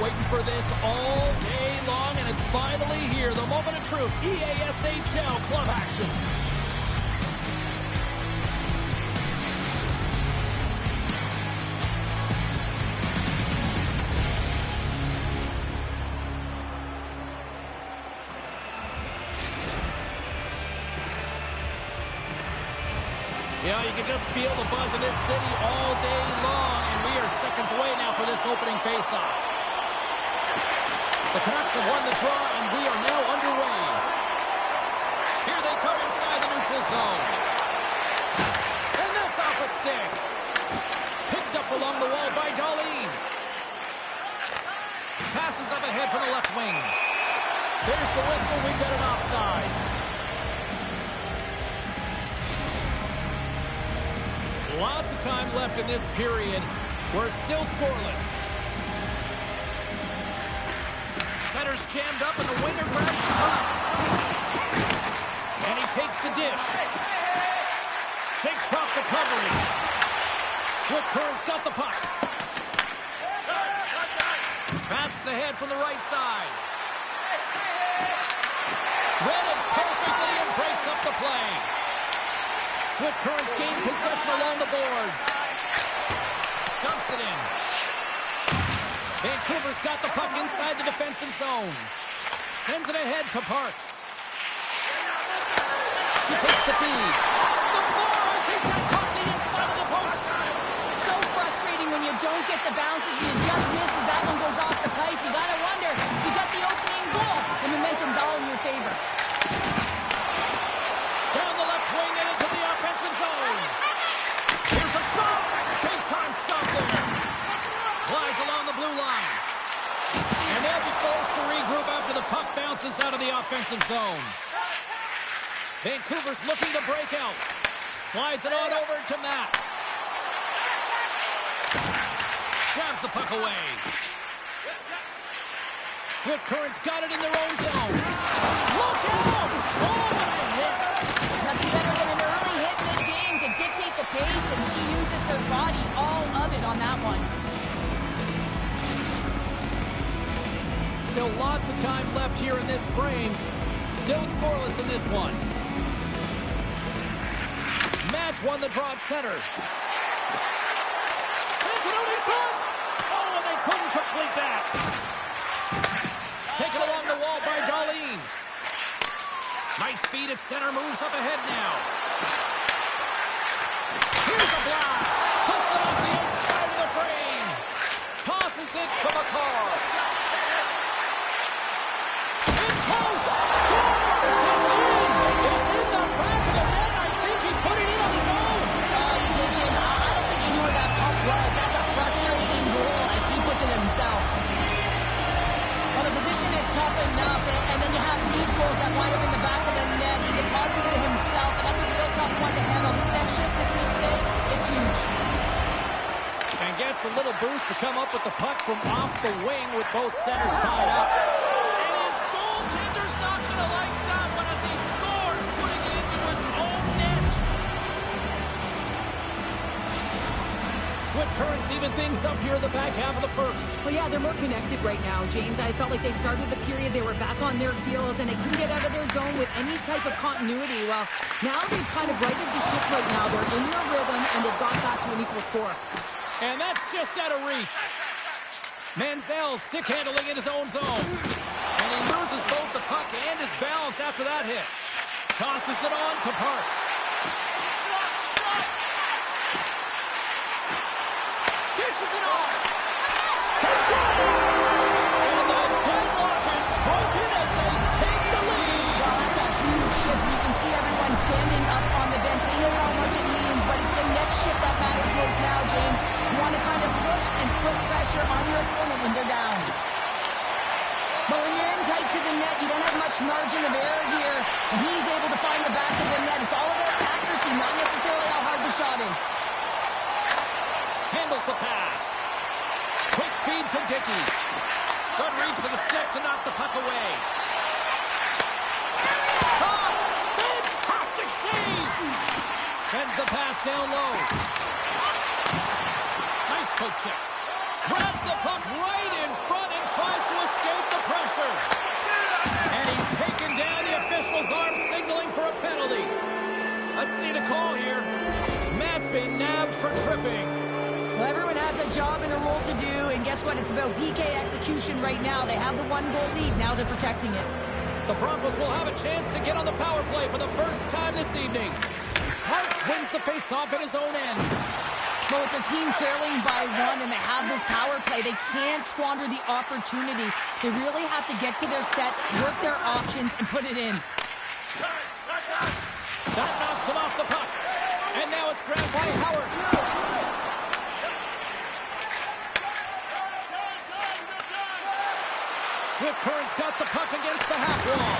waiting for this all day long, and it's finally here. The moment of truth. EASHL club action. Yeah, you can just feel the buzz in this city all day long, and we are seconds away now for this opening faceoff. The Canucks have won the draw, and we are now underway. Here they come inside the neutral zone. And that's off a stick. Picked up along the wall by Darlene. Passes up ahead from the left wing. There's the whistle. We've got an offside. Lots of time left in this period. We're still scoreless. Center's jammed up, and the winger grabs the puck. And he takes the dish. Shakes off the coverage. Swift Current's got the puck. Passes ahead from the right side. Read it perfectly and breaks up the play. Swift Currents gain possession along the boards. Dumps it in. Vancouver's got the puck inside the defensive zone. Sends it ahead to Parks. She takes the feed. The bar, I think that caught the inside of the post. So frustrating when you don't get the bounces and you just miss as that one goes off the pipe. You gotta wonder, you got the opening goal. The momentum's all in your favor. Down the left wing and into the offensive zone. Here's a shot. Big time stop there. Glides along the blue line. And they'll be forced to regroup after the puck bounces out of the offensive zone. Vancouver's looking to break out. Slides it on over to Matt. Jabs the puck away. Swift Current's got it in their own zone. Look out! Oh, what a hit! Nothing better than an early hit mid-game to dictate the pace, and she uses her body, all of it, on that one. Still lots of time left here in this frame. Still scoreless in this one. Match won the draw at center. Sends it out in front! Oh, and they couldn't complete that. Taken along the wall by Darlene. Nice feed at center, moves up ahead now. Here's a blast. Puts it off the inside of the frame. Tosses it to McCarr. In close. Scores. It's in. It's in the back of the net. I think he put it in on his own. You did, James. I don't think he knew where that puck was. That's a frustrating goal as he puts it himself. Well, the position is tough enough, and then you have these goals that wind up in the back of the net. He deposited it himself, and that's a real tough one to handle. This next shift, this big save, it's huge. And gets a little boost to come up with the puck from off the wing with both centers tied up. And his goaltender's not going to like that one as he scores, putting it into his own net. Swift Currents even things up here in the back half of the first. Well, yeah, they're more connected right now, James. I felt like they started the period, they were back on their heels, and they couldn't get out of their zone with any type of continuity. Well, now they've kind of righted the ship right now. They're in their rhythm, and they've got back to an equal score. And that's just out of reach. Manziel stick handling in his own zone. And he loses both the puck and his balance after that hit. Tosses it on to Parks. Dishes it off. He's got it! And the deadlock is broken as they take the lead. Well, that's a huge shift, and you can see everyone standing up on the bench. They know how much it means, but it's the next shift that matters most now, James. You want to kind of push and put pressure on your opponent when they're down. But when you're in tight to the net, you don't have much margin of error here, and he's able to find the back of the net. It's all about accuracy, not necessarily how hard the shot is. Handles the pass. Quick feed to Dickey. Good reach for the stick to knock the puck away. Shot! Fantastic save! Sends the pass down low. Nice poke check. Grabs the puck right in front and tries Let's see the call here. Matt's been nabbed for tripping. Well, everyone has a job and a role to do, and guess what? It's about PK execution right now. They have the 1-goal lead. Now they're protecting it. The Broncos will have a chance to get on the power play for the first time this evening. Hartz wins the face-off at his own end. Well, with their team trailing by 1 and they have this power play, they can't squander the opportunity. They really have to get to their sets, work their options, and put it in. That knocks them off the puck. And now it's grabbed by Howard. Swift Current's got the puck against the half wall.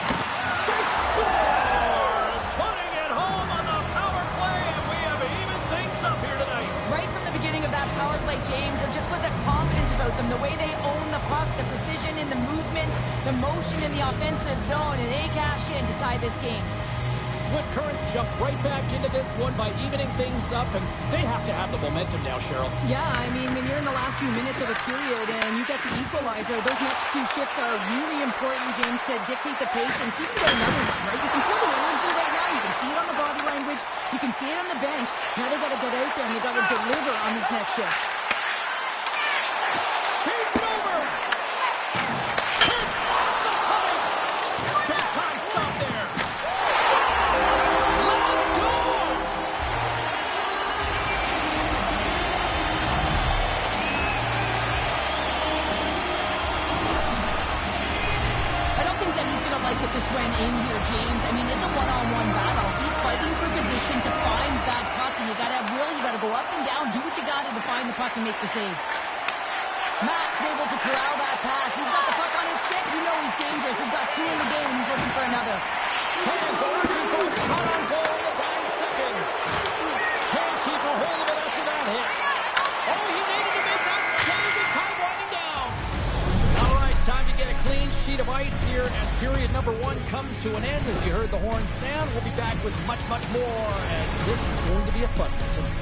They score! Putting it home on the power play, and we have even things up here tonight. Right from the beginning of that power play, James, there just was a confidence about them. The way they own the puck, the precision in the movements, the motion in the offensive zone, and they cash in to tie this game. Swift Currents jumps right back into this one by evening things up, and they have to have the momentum now, Cheryl. Yeah, I mean, when you're in the last few minutes of a period and you get the equalizer, those next 2 shifts are really important, James, to dictate the pace and see if you can get another one, right? You can feel the energy right now. You can see it on the body language. You can see it on the bench. Now they got to get out there and they got to deliver on these next shifts. Feeds it over. Here's off the pipe. Big time stop there. Let's go. I don't think that he's going to like that this went in here, James. I mean, it's a one-on-one battle. He's fighting for position to find that puck, and you got to have will. You got to go up and down, do what you got to find the puck and make the save. Matt's able to corral that pass. He's got the puck on his stick. You know he's dangerous. He's got 2 in the game, and he's looking for another. Fans are urging for a shot on goal in the dying seconds. Can't keep a hold of it after that hit. Oh, he needed to make that save with time winding down. All right, time to get a clean sheet of ice here as period number 1 comes to an end. As you heard the horn sound, we'll be back with much, much more as this is going to be a fun one tonight.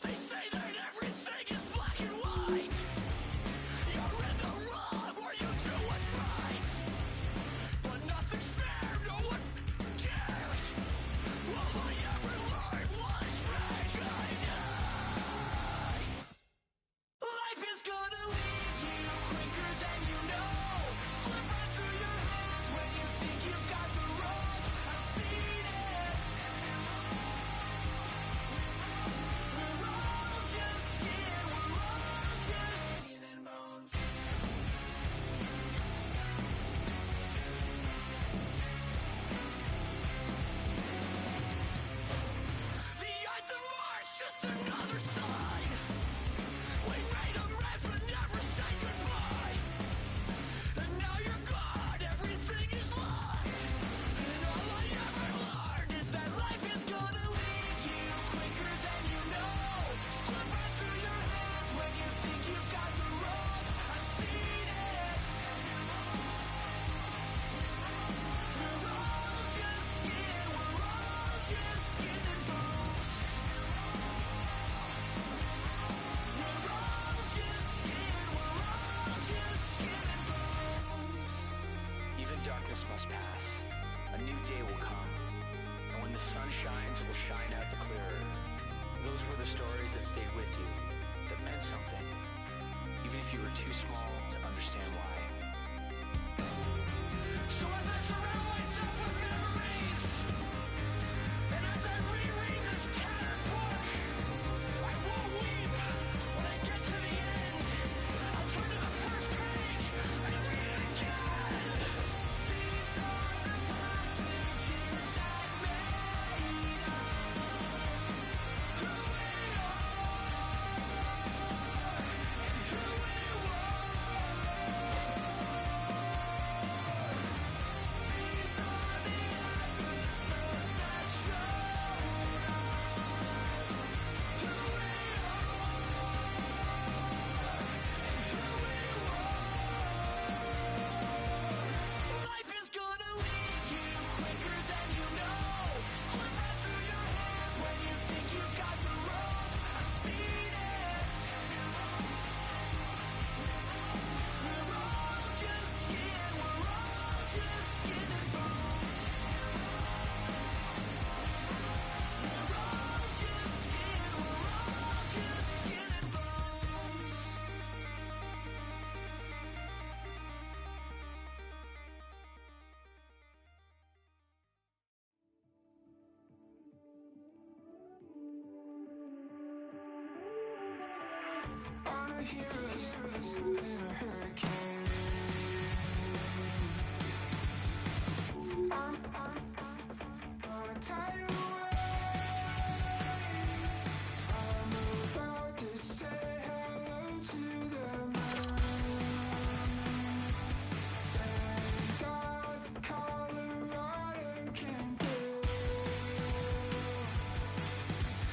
They say that everything is black and white. You're in the wrong or you do what's right. But nothing's fair, no one cares. All I ever learned was tragedy. Life is gonna leave you quicker than you know. Slip right through your hands when you think you've got the rope. I've seen it. We're all just skin, we're all just skin and bones. The Ides of March, just another sign. We made them rest but never say goodbye. And now you're gone, everything is lost. And all I ever learned is that life is gonna leave you quicker than you know. Slip right through your hands when you think you've got the rope. I've seen it. We're all just skin, we're all just skin and bones. We're all just skin, we're all just skin and bones. Even darkness must pass. A new day will come. And when the sun shines, it will shine out the clearer. Those were the stories that stayed with you, that meant something. Even if you were too small to understand why. So as I surround myself with memories, and as I reread this tattered book, I won't weep when I get to the end. I'll turn to the first page and read it again. These are the passages that made us who we are and who we were. These are the episodes that showed us who we are. Life is gonna leave you quicker than you know. Slip right through your hands when you think you've got the rope. I've seen it. We're all just skin, we're all just skin and bones. We're all just skin, we're all just skin and bones. On a hero's in a hurricane. On a tidal wave. I'm about to say hello to the moon. Thank God Colorado can do.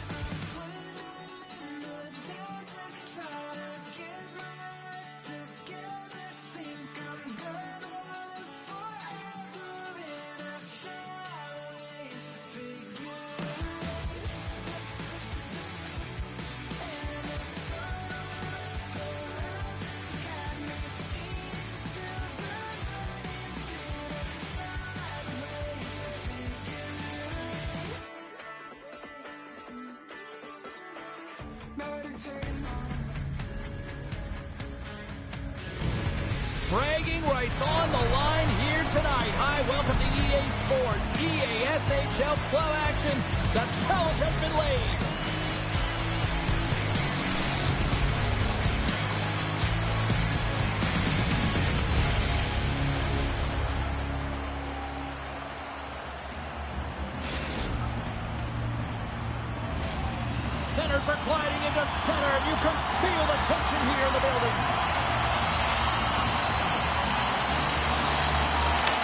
I'm swimming in the desert, trying to get my life together. Think I'm gonna live forever in a sideways figure eight. And the sun on the horizon got me seeing silver linings in a sideways figure eight. Meditating. Bragging rights on the line here tonight. Hi, welcome to EA Sports, EA SHL club action. The challenge has been laid. Centers are gliding into center. You can feel the tension here in the building.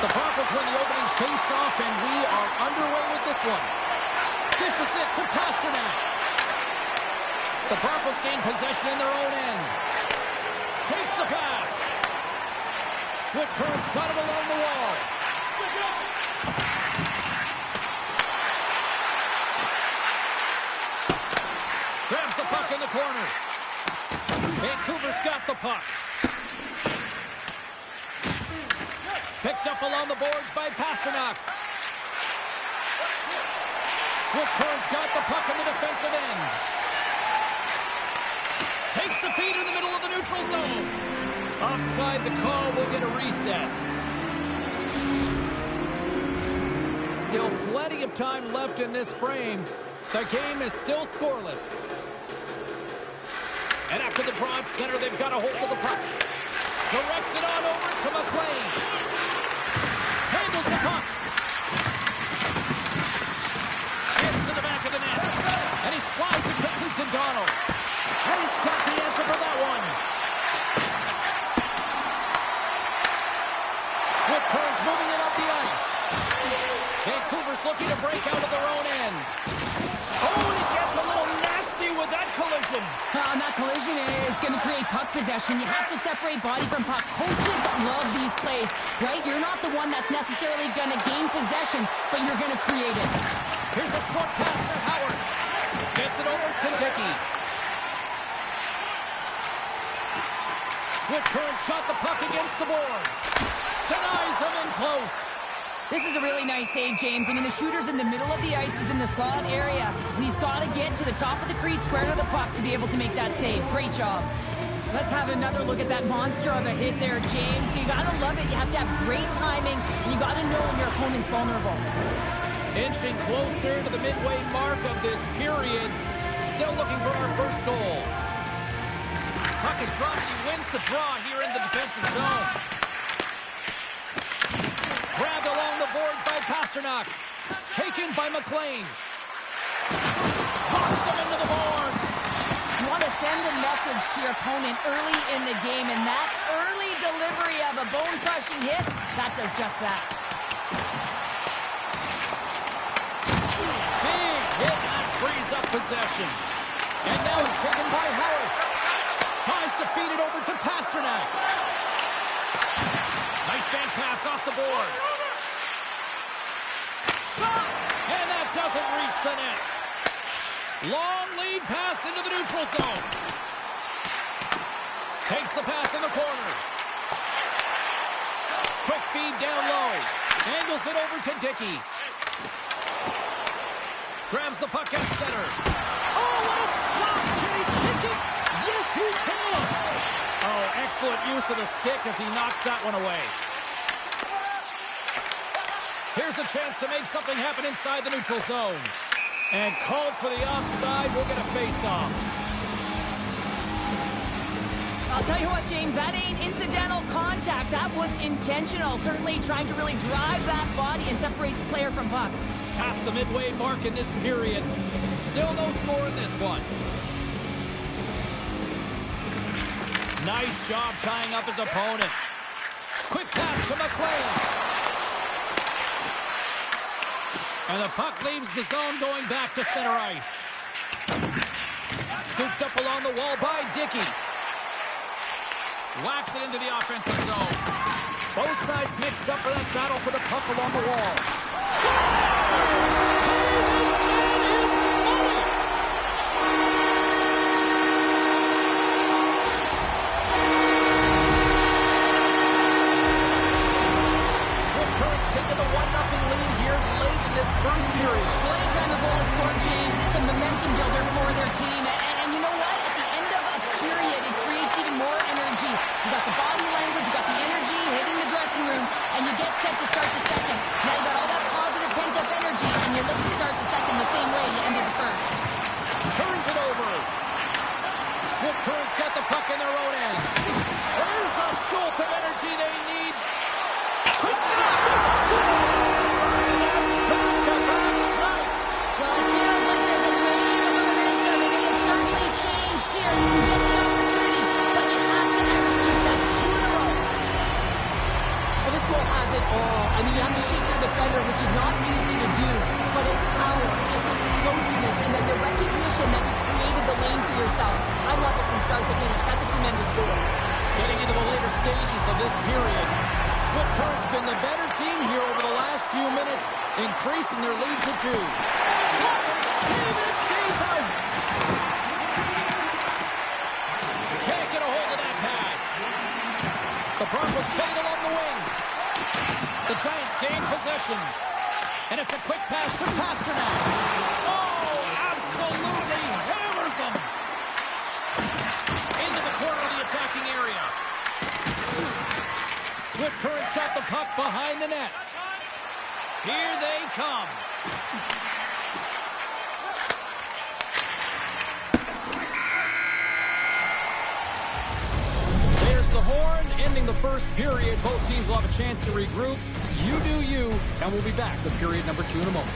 The Broncos win the opening face-off, and we are underway with this one. Dishes it to Pasternak. The Broncos gain possession in their own end. Takes the pass. Switker's got it along the wall. got the puck. Picked up along the boards by Pasternak. Swift Current's got the puck in the defensive end. Takes the feed in the middle of the neutral zone. Offside the call, will get a reset. Still plenty of time left in this frame. The game is still scoreless. And after the draw at center, they've got a hold of the puck. Directs it on over to McLean. Handles the puck. Gets to the back of the net. And he slides it quickly to Donald. And he's got the answer for that one. Swift Current's moving it up the ice. Vancouver's looking to break out of their own end. Oh, and he gets a little nasty with that collision. And that collision is going to create puck possession. You have to separate body from puck. Coaches love these plays, right? You're not the one that's necessarily going to gain possession, but you're going to create it. Here's a short pass to Howard. Gets it over to Dickey. Swift Current's got the puck against the boards. Denies him in close. This is a really nice save, James. I mean, the shooter's in the middle of the ice, is in the slot area, and he's got to get to the top of the crease, square to the puck to be able to make that save. Great job. Let's have another look at that monster of a hit there, James. You got to love it. You have to have great timing, and you got to know when your opponent's vulnerable. Inching closer to the midway mark of this period. Still looking for our first goal. Puck is dropped. He wins the draw here in the defensive zone. Grabbed along the boards by Pasternak. Taken by McLean. Knocks him into the boards. You want to send a message to your opponent early in the game, and that early delivery of a bone-crushing hit, that does just that. Big hit that frees up possession. And now it's taken by Howard. Tries to feed it over to Pasternak. Nice bank pass off the boards. Shot! And that doesn't reach the net. Long lead pass into the neutral zone. Takes the pass in the corner. Quick feed down low. Angles it over to Dickey. Grabs the puck at center. Oh, what a stop! Can he kick it? Yes, he can! Oh, excellent use of the stick as he knocks that one away. Here's a chance to make something happen inside the neutral zone. And called for the offside. We'll get a face-off. I'll tell you what, James, that ain't incidental contact. That was intentional. Certainly trying to really drive that body and separate the player from puck. Past the midway mark in this period. Still no score in this one. Nice job tying up his opponent. Quick pass to McLean. And the puck leaves the zone going back to center ice. Scooped up along the wall by Dickey. Whacks it into the offensive zone. Both sides mixed up for that battle for the puck along the wall. This man is money! Swift Current's taking the 1-0 lead here late in this first period. Well, anytime a goal is scored, James, it's a momentum builder for their team. And you know what? At the end of a period, it creates even more energy. You got the body language, you got the energy hitting the dressing room, and you get set to start the second. Now you got all that positive pent-up energy, and you look to start the second the same way you ended the first. Turns it over. Swift Current's got the puck in their own end. There's a jolt of energy they need. Puts it up and scores! That's back-to-back snipes. Well, it feels like there's a wave of momentum, and it has certainly changed here. You can get the opportunity, but you have to execute. That's 2 in a row. Well, this goal has it all. I mean, you have to shake your defender, which is not easy to do, but it's power, it's explosiveness, and then the recognition that you created the lane for yourself. I love it from start to finish. That's a tremendous goal. Getting into the later stages of this period, Swift Current's been the better team here over the last few minutes, increasing their lead to 2. Save it, stays out. Can't get a hold of that puck behind the net. Here they come. There's the horn, ending the first period. Both teams will have a chance to regroup. You do you, and we'll be back with period number 2 in a moment.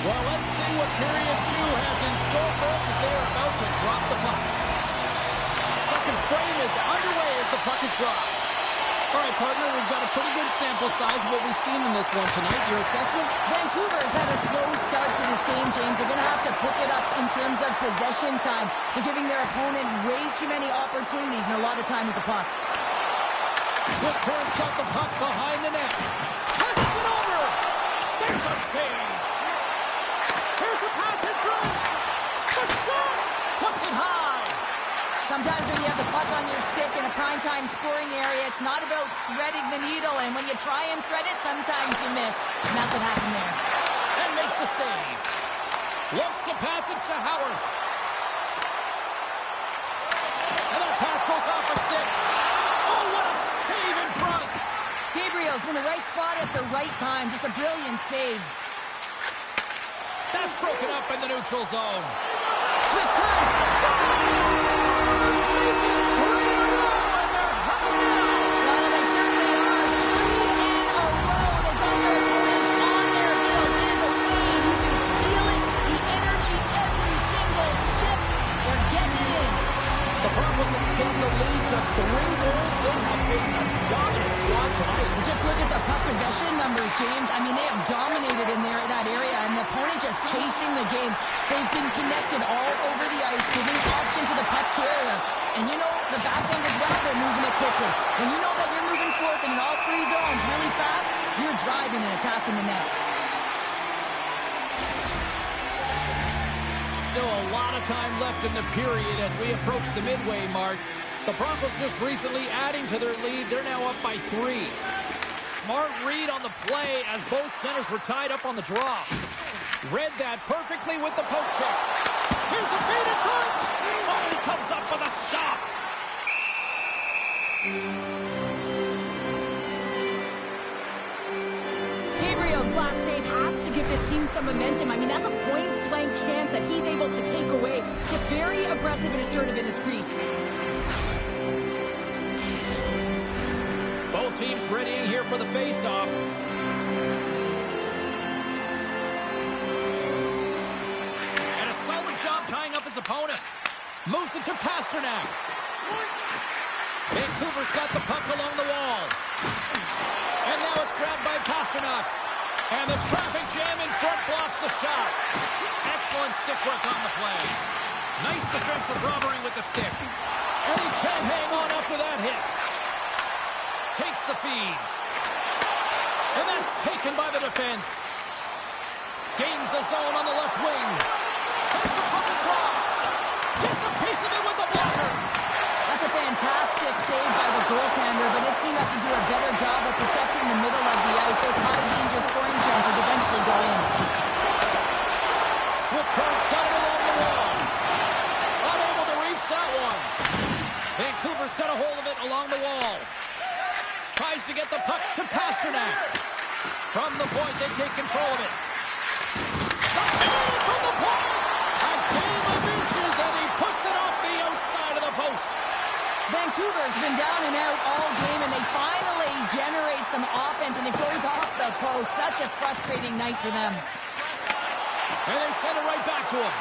Well, let's see what period 2 has in store for us as they are about to drop the puck. Second frame is underway as the puck is dropped. All right, partner, we've got a pretty good sample size of what we've seen in this one tonight. Your assessment? Vancouver's had a slow start to this game, James. They're going to have to pick it up in terms of possession time. They're giving their opponent way too many opportunities and a lot of time with the puck. Swift Current's got the puck behind the net. Passes it over. There's a save. Here's a pass in front. The shot puts it high. Sometimes when you have the puck on your stick in a primetime scoring area, it's not about threading the needle. And when you try and thread it, sometimes you miss. And that's what happened there. And makes the save. Looks to pass it to Howard. And that pass goes off a stick. Oh, what a save in front. Gabriel's in the right spot at the right time. Just a brilliant save. That's broken up in the neutral zone. Swift Current scores! Making 3 in a row, and they're humming now. Well, they certainly are. 3 in a row. They got their opponents on their heels. It is a wave. You can feel it. The energy every single shift. They're getting it in. The Broncos extend the lead to 3 goals. They have been a dominant squad tonight. Just look at the puck possession numbers, James. I mean, they have dominated in that area, and the opponent just chasing the game. They've been connected all over the ice, giving option to the puck carrier. And you know, the back end as well, they're moving it quickly. When you know that you're moving forth in all 3 zones really fast, you're driving and attacking the net. Still a lot of time left in the period as we approach the midway mark. The Broncos just recently adding to their lead. They're now up by 3. Smart read on the play as both centers were tied up on the draw. Read that perfectly with the poke check. Here's a feed in front. Oh, he comes up with a stop. Gabriel's last save has to give this team some momentum. I mean, that's a point-blank chance that he's able to take away. Get very aggressive and assertive in his crease. Both teams readying here for the face-off. And a solid job tying up his opponent. Moves it to Pasternak. Vancouver's got the puck along the wall. And now it's grabbed by Pasternak. And the traffic jam in front blocks the shot. Excellent stick work on the play. Nice defensive robbery with the stick. And he can't hang on up with that hit. Takes the feed. And that's taken by the defense. Gains the zone on the left wing. Sends the puck across. Gets a piece of it with the blocker. That's a fantastic save by the goaltender, but his team has to do a better job of protecting the middle of the ice. Those high-danger scoring chances eventually go in. Swift Current's got it along the wall. Unable to reach that one. Vancouver's got a hold of it along the wall. Tries to get the puck to Pasternak. From the point, they take control of it. The feed from the point! A game of inches, and he puts it off the outside of the post. Vancouver's been down and out all game, and they finally generate some offense, and it goes off the post. Such a frustrating night for them. And they send it right back to him.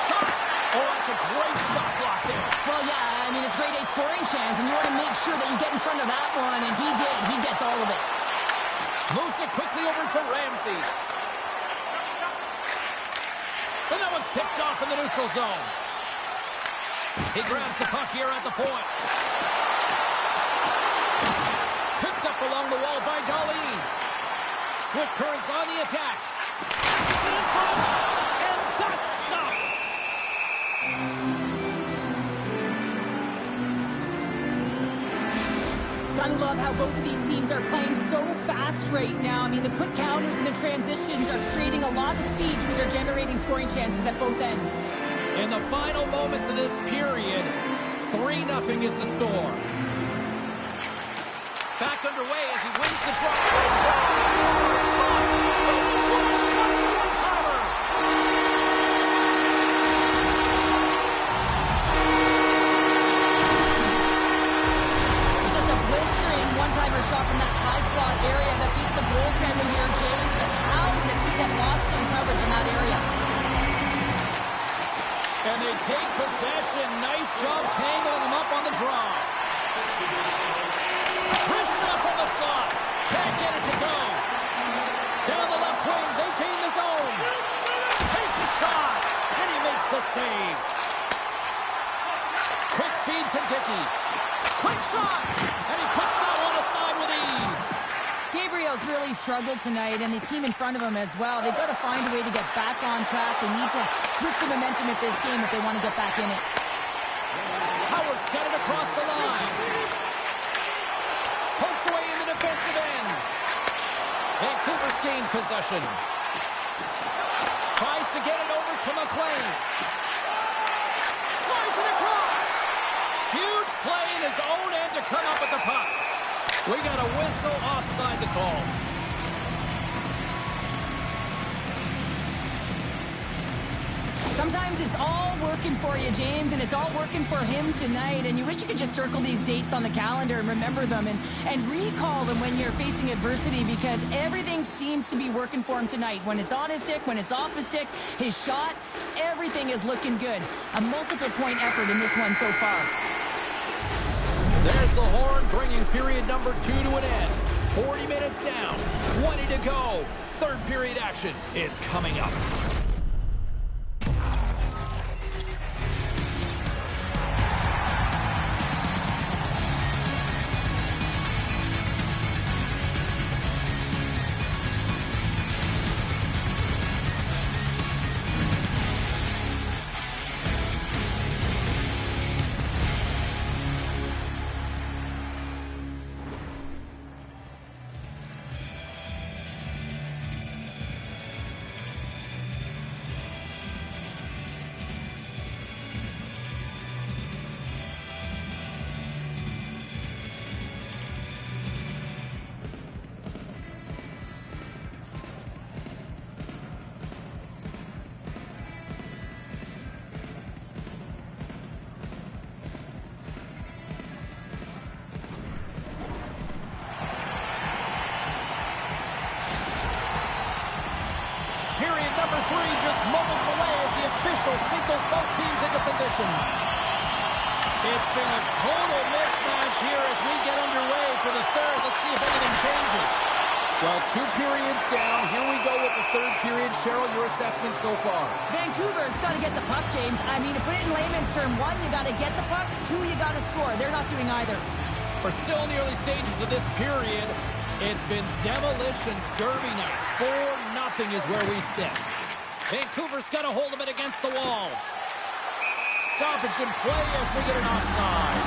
Shot! Oh, that's a great shot block there. Well, yeah, I mean, it's grade A scoring chance, and you want to make sure that you get in front of that one, and he did. He gets all of it. Moves it quickly over to Ramsey. And that one's picked off in the neutral zone. He grabs the puck here at the point. Picked up along the wall by Darlene. Swift Currents on the attack. Passes it in front, and that's stopped. Gotta love how both of these teams are playing so fast right now. I mean, the quick counters and the transitions are creating a lot of speed, which are generating scoring chances at both ends. In the final moments of this period, 3-0 is the score. Back underway as he wins the draw. This one is shot in the one-timer. Just a blistering one-timer shot from that high slot area that beats the goaltender here, James. But how does he get lost in coverage in that area? And they take possession. Nice job tangling him up on the draw. Wrist shot from the slot. Can't get it to go. Down the left wing. They gain the zone. Takes a shot. And he makes the save. Quick feed to Dickey. Quick shot. And he puts that one aside with ease. Gabriel's really struggled tonight, and the team in front of him as well. They've got to find a way to get back on track. They need to switch the momentum of this game if they want to get back in it. Howard's got it across the line. Poked away in the defensive end. Vancouver's gained possession. Tries to get it over to McLean. Slides it across. Huge play in his own end to come up with the puck. We got a whistle offside to call. Sometimes it's all working for you, James, and it's all working for him tonight. And you wish you could just circle these dates on the calendar and remember them and recall them when you're facing adversity, because everything seems to be working for him tonight. When it's on his stick, when it's off his stick, his shot, everything is looking good. A multiple point effort in this one so far. There's the horn, bringing period number 2 to an end. 40 minutes down, 20 to go. Third period action is coming up. Signals both teams into position. It's been a total mismatch here as we get underway for the third. Let's see if anything changes. Well, 2 periods down. Here we go with the third period. Cheryl, your assessment so far? Vancouver's got to get the puck, James. I mean, to put it in layman's term, 1, you got to get the puck. 2, you got to score. They're not doing either. We're still in the early stages of this period. It's been demolition derby night. 4-0 is where we sit. Vancouver's got a hold of it against the wall. Stoppage in play as we get an offside.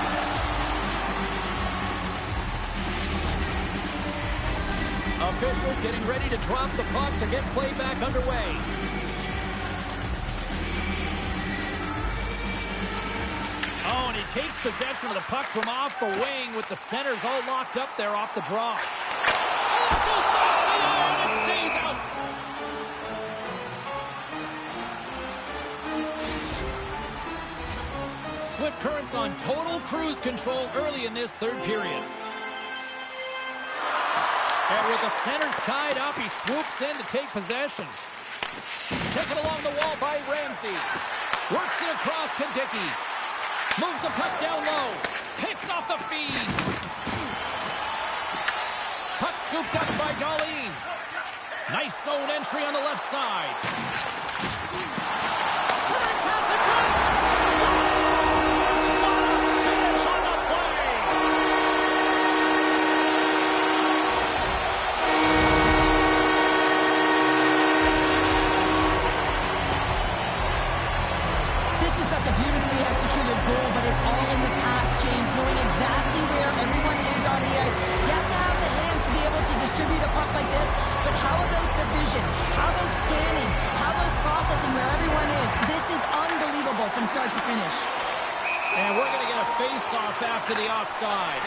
Officials getting ready to drop the puck to get play back underway. Oh, and he takes possession of the puck from off the wing with the centers all locked up there off the draw. Oh, it goes off the iron and it stays out. Swift Current's on total cruise control early in this third period. And with the centers tied up, he swoops in to take possession. Taken along the wall by Ramsey. Works it across to Dickey. Moves the puck down low. Picks off the feed. Puck scooped up by Darlene. Nice zone entry on the left side. Swing past the top. Scores! Finish on the play. This is such a beautifully executed goal, but it's all in the past, James, knowing exactly where everyone is on the ice. You have to have the hands to be able to distribute a puck like this, but how about the vision? How about scanning? How about processing where everyone is? This is unbelievable from start to finish. And we're going to get a face-off after the offside.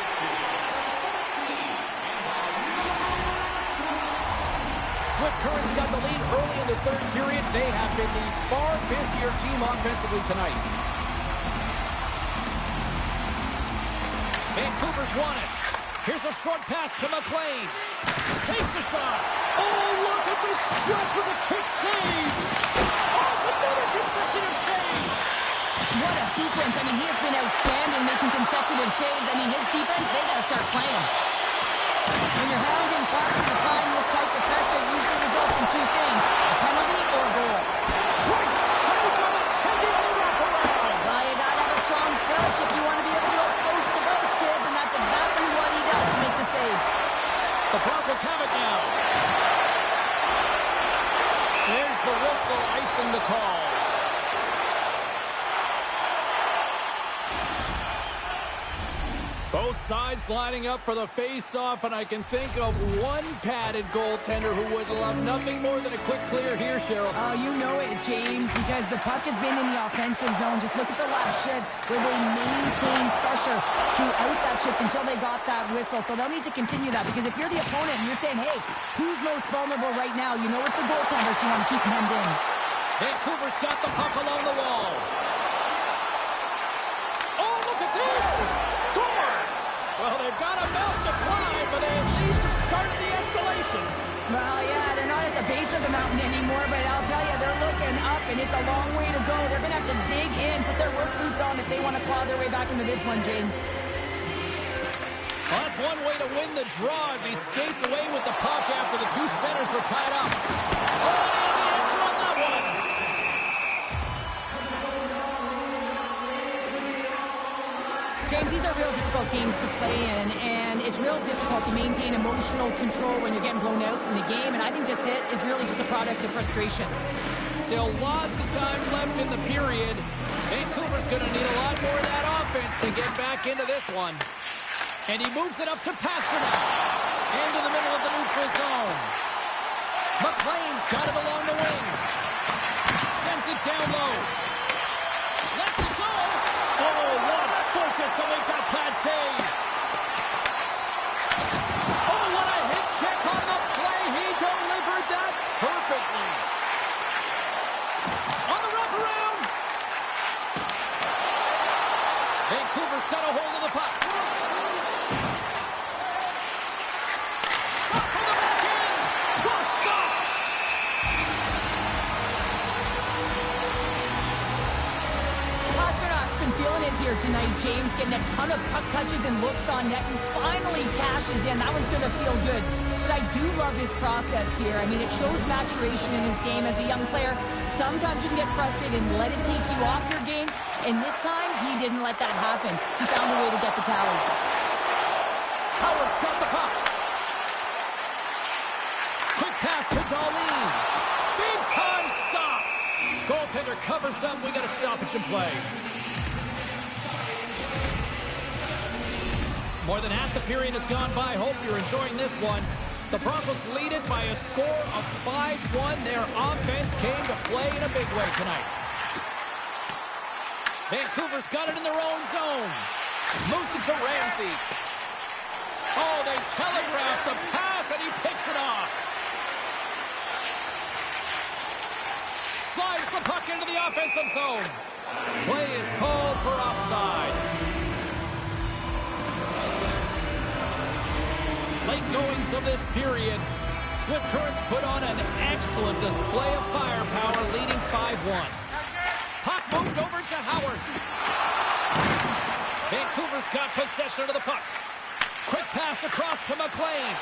Swift Current's got the lead early in the third period. They have been the far busier team offensively tonight. Vancouver's won it. Here's a short pass to McLean. Takes a shot. Oh, look at the stretch with a kick save. Oh, it's another consecutive save. What a sequence. I mean, he has been outstanding making consecutive saves. I mean, his defense, they got to start playing. When you're hounding pucks and applying this type of pressure, it usually results in two things, a penalty or a goal. Great save on the Tendy on the wraparound. Well, you got to have a strong push if you want to be able to go post to post, kids, and that's exactly what he does to make the save. The Broncos have it now. There's the whistle, icing the call. Both sides lining up for the face-off, and I can think of one padded goaltender who would love nothing more than a quick clear here, Cheryl. Oh, you know it, James, because the puck has been in the offensive zone. Just look at the last shift where they maintained pressure throughout that shift until they got that whistle. So they'll need to continue that, because if you're the opponent and you're saying, hey, who's most vulnerable right now? You know it's the goaltender, so you want to keep him hemmed in. Vancouver's got the puck along the wall. Oh, look at this! Scores! Well, they've got a mountain to climb, but they at least have started the escalation. Well, yeah, they're not at the base of the mountain anymore, but I'll tell you, they're looking up, and it's a long way to go. They're going to have to dig in, put their work boots on if they want to claw their way back into this one, James. Well, that's one way to win the draw as he skates away with the puck after the two centers were tied up. Oh, and the answer on that one. James, these are real difficult games to play in, and it's real difficult to maintain emotional control when you're getting blown out in the game, and I think this hit is really just a product of frustration. Still lots of time left in the period. Vancouver's going to need a lot more of that offense to get back into this one. And he moves it up to Pasternak. Into the middle of the neutral zone. McLean's got it along the wing. Sends it down low. Lets it go. Oh, what a focus to make that pad save. Oh, what a hit check on the play. He delivered that perfectly. On the wraparound. Vancouver's got a hold of the puck. Shot from the back end. Well, stop. Pasternak's been feeling it here tonight, James, getting a ton of puck touches and looks on net, and finally cashes in. That one's going to feel good. But I do love his process here. I mean, it shows maturation in his game as a young player. Sometimes you can get frustrated and let it take you off your game, and this time, he didn't let that happen. He found a way to get the tally. Howard's got the puck. Quick pass to Darlene. Big time stop. Goaltender covers up. We got a stoppage in play. More than half the period has gone by. Hope you're enjoying this one. The Broncos lead it by a score of 5-1. Their offense came to play in a big way tonight. Vancouver's got it in their own zone. Moves it to Ramsey. Oh, they telegraphed the pass, and he picks it off. Slides the puck into the offensive zone. Play is called for offside. Late goings of this period. Swift Currents put on an excellent display of firepower, leading 5-1. Puck moved over to Howard. Vancouver's got possession of the puck. Quick pass across to McLean.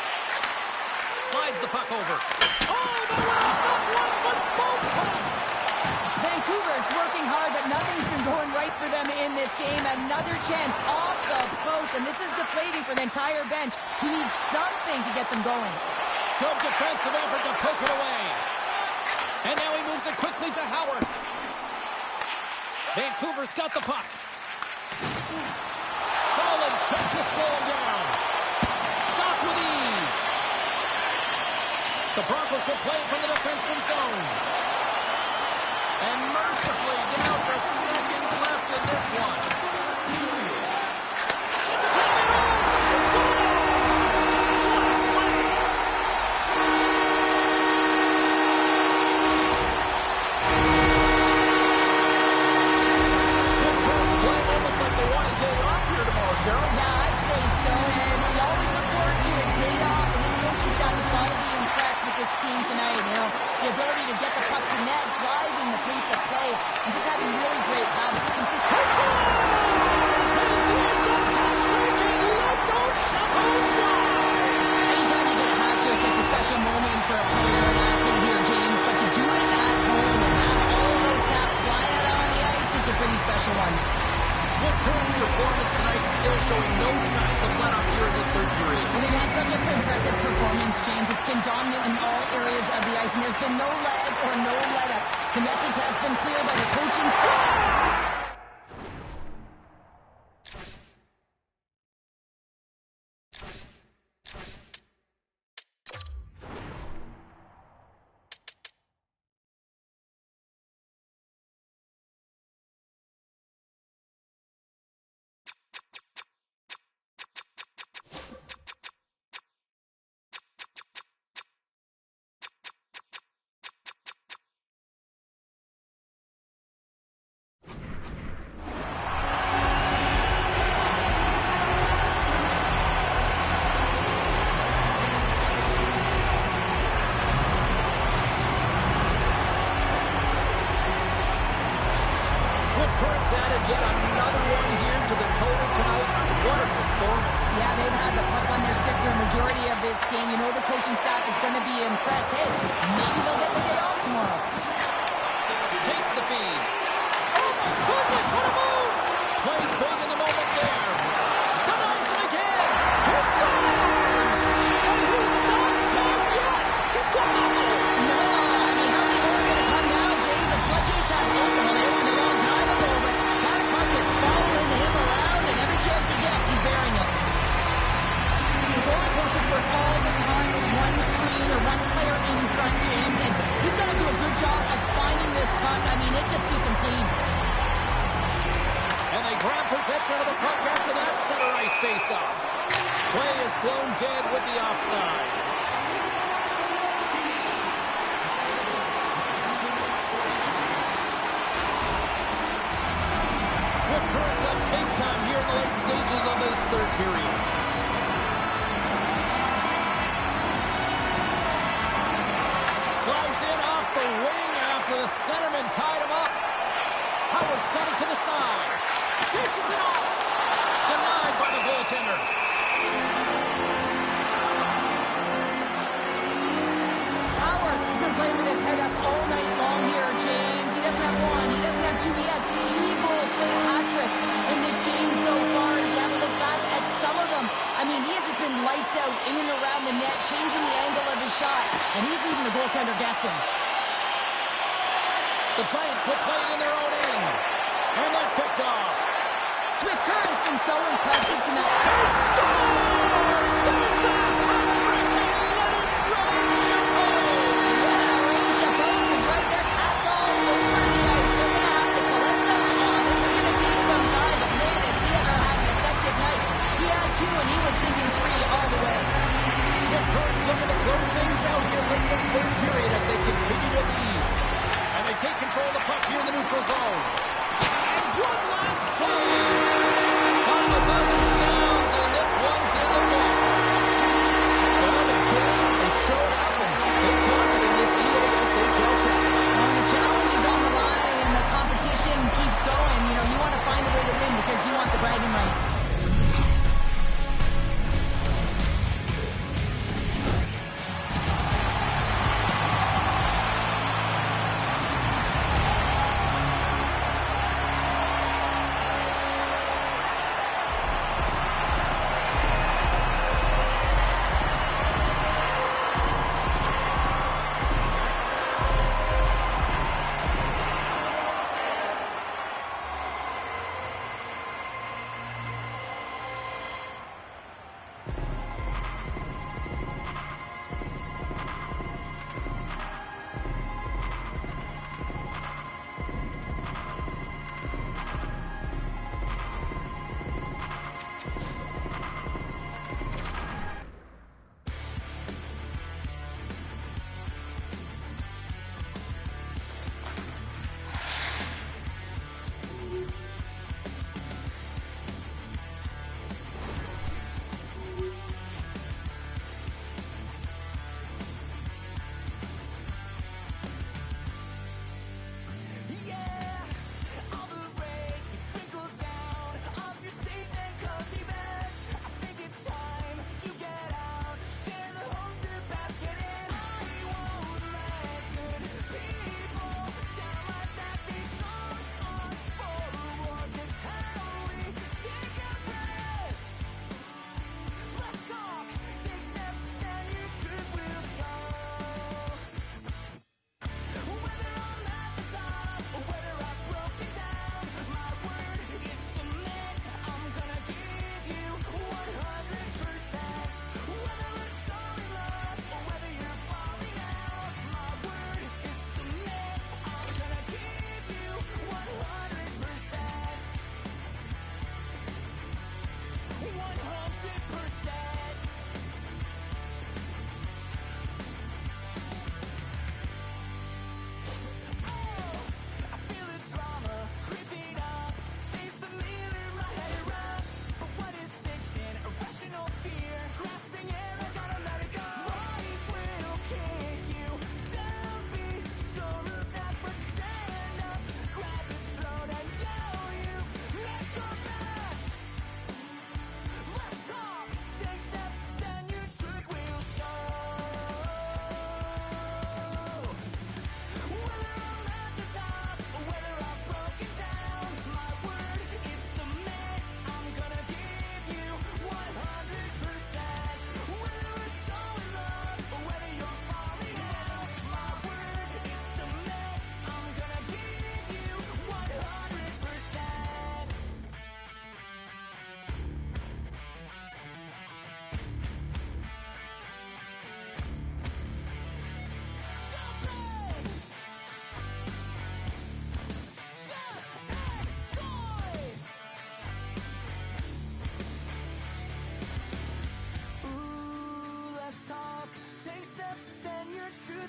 Slides the puck over. Oh, the run, not one, but both posts. Vancouver's working hard, but nothing's been going right for them in this game. Another chance off the post, and this is deflating for the entire bench, who needs something to get them going. Good defensive effort to poke it away. And now he moves it quickly to Howard. Vancouver's got the puck. Solid check to slow him down. Stopped with ease. The Broncos will play from the defensive zone. And mercifully down to seconds left in this one. Sends it to the middle. He scores! Swift Currents playing almost like they want a day off here tomorrow, Cheryl. Yeah, I'd say so, and we always look forward to a day off, and this coaching staff has got to be impressed with this team tonight. You know, the ability to get the puck to net, driving the pace of play, and just having really great habits, consistent. Anytime you get a hat trick, it's a special moment for a player and athlete here, James, but to do it at home and have all those caps flying out on the ice, it's a pretty special one. Swift Currents' performance tonight still showing no signs of let up here in this third period. Well, they've had such an impressive performance, James. It's been dominant in all areas of the ice, and there's been no lag or no let-up. The message has been clear by the coaching staff. Currents added yet another one here to the total tonight. What a performance. Yeah, they've had the puck on their stick for a majority of this game. You know the coaching staff is going to be impressed. Hey, maybe they'll get the day off tomorrow. Takes the feed. Oh, my goodness, what a move! Plays big in the moment there. Denies it again. He scores! And he's not done yet. No, I mean, how many more are going to come now, James? The floodgates have opened. Well, they opened a long time ago, but that puck is following him around, and every chance he gets, he's bearing it. The goalie coaches work all the time with one screen or one player in front, James, and he's going to do a good job of finding this puck. I mean, it just beats him clean. And they grab possession of the puck after that center ice face-off. Play is blown dead with the offside. Swift Currents up big time here in the late stages of this third period. Slides in off the wing after the centerman tied him up. Howard's got it to the side. Dishes it off. Denied by the goaltender. Howard's been playing with his head up all night long here, James. He doesn't have one, he doesn't have two, he has 3 goals for the hat-trick in this game so far. And if you have a look back at some of them, I mean, he has just been lights out in and around the net, changing the angle of his shot, and he's leaving the goaltender guessing. The Giants will play it in their own end. And that's picked off. Swift Current's been so impressive tonight. He scores! There's the hat-trick, and let it rain Chapeaus! Yeah, Rain Chapeaus is right there. Hats all over the ice. They're going to have to collect them. This is going to take some time, but man, has he ever had an effective night. He had 2, and he was thinking 3 all the way. Swift Currents looking to close things out here late in this third period as they continue to lead. And they take control of the puck here in the neutral zone.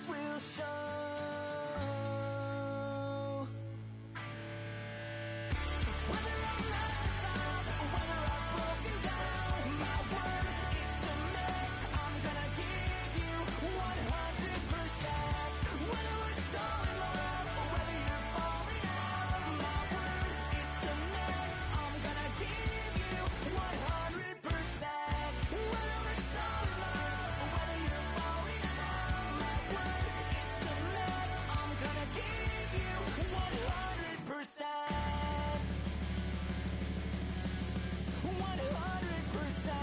will show. Whether I'm at the top, whether I've broken down, my word is submit. I'm gonna give you 100%. Whether we're so in love, whether you're falling out, my word is submit. I'm gonna give you 100%. Whether we're so in love, whether you're falling out, my word is submit. I'm gonna give you 100%. 100%!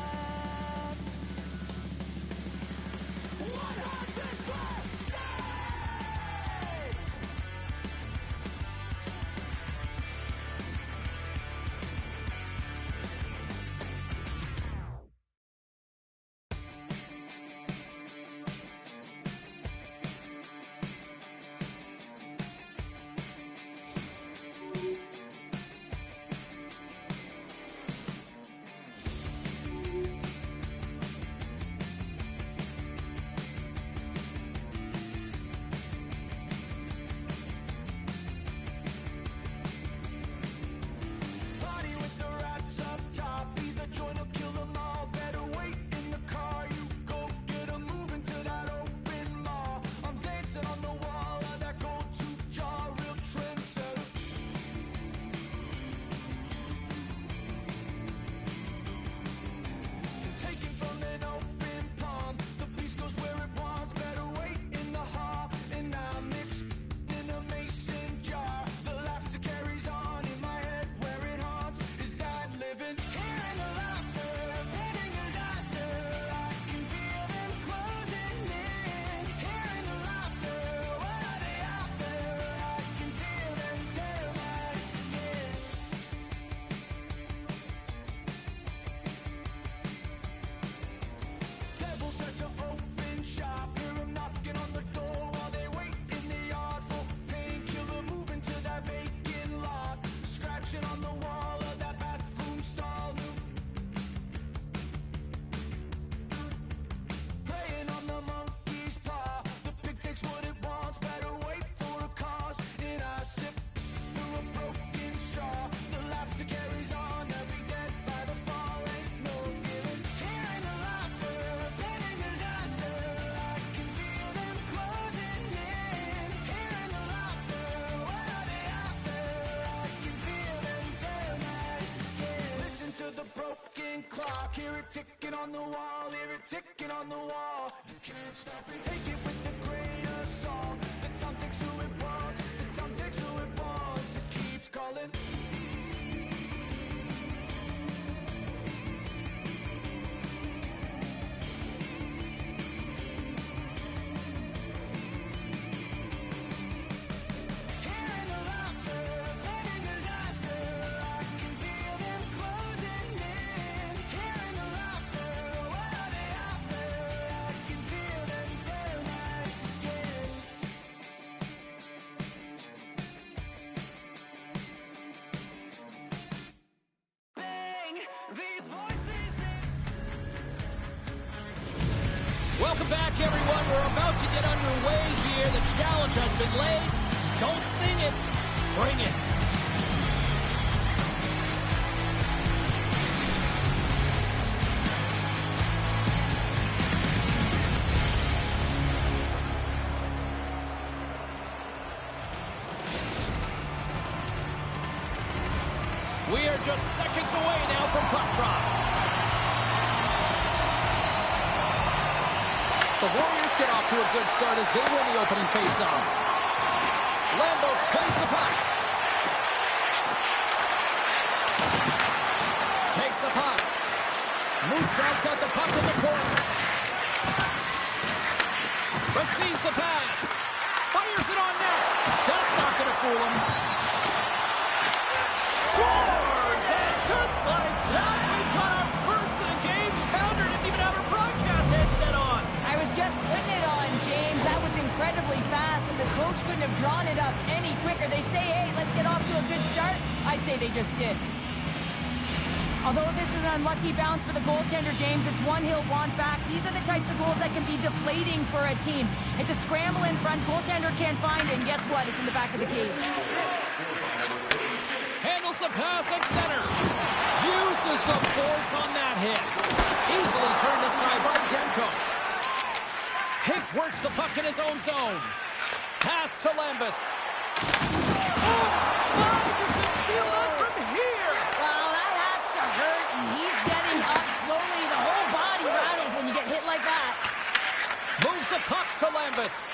Party with the rats up top. Either join or kill them all. Better wait in the car. You go get 'em moving to that open mall. I'm dancing on the wall of that go-to jar. Real trendsetter. Taken from an open palm. The beast goes where it wants. Better wait in the hall. And I'm mixed in a mason jar. The laughter carries on in my head. Where it haunts is that living. Hearing the laughter, painting disaster. I can feel them closing in. Hearing the laughter, what are they after? I can feel them tear my skin. Devil's such an open shop. Hear 'em knocking on the door while they wait in the yard for painkiller. Moving to that vacant lot. Scratching on the wall of that bathroom stall. Praying on the monkey's paw. The pig takes what it wants. Better wait for a cause. And I sip through a broken straw. The laughter carries on. Every dead by the fall. Ain't no giving. Hearing the laughter, painting disaster. I can feel them closing in. Hearing the laughter, what are they after? I can feel them tear my skin. Listen to the broken clock. Hear it ticking on the wall. Hear it ticking on the wall. You can't stop it. Take it with a grain of salt. The time takes who it wants. The time takes who it wants. It keeps calling. Hearing the laughter, painting disaster. I can feel them closing in. Hearing the laughter, what are they after? I can feel them tear my skin. Bang! These voices. Welcome back, everyone. We're about to get underway here. The challenge has been laid. Don't sing it. Bring it. We are just seconds away now from puck drop. The Warriors get off to a good start as they win the opening faceoff. Lambos plays the puck. Takes the puck. Moose-Strauss got the puck in the corner. Receives the pass. Fires it on net. That's not going to fool him. Scores! And just like that, we've got our first of the game. Pounder didn't even have her broadcast headset on. I was just putting it on, James. That was incredibly fast, and the coach couldn't have drawn it up any quicker. They say, hey, let's get off to a good start. I'd say they just did. Although this is an unlucky bounce for the goaltender, James, it's one he'll want back. These are the types of goals that can be deflating for a team. It's a scramble in front, goaltender can't find it, and guess what? It's in the back of the cage. Handles the pass at center. Uses the force on that hit. Easily turned aside by Demko. Hicks works the puck in his own zone. Pass to Lambus. Oh, you can feel that from here. Well, that has to hurt, and he's getting up slowly. The whole body rattles when you get hit like that. Moves the puck to Lambus.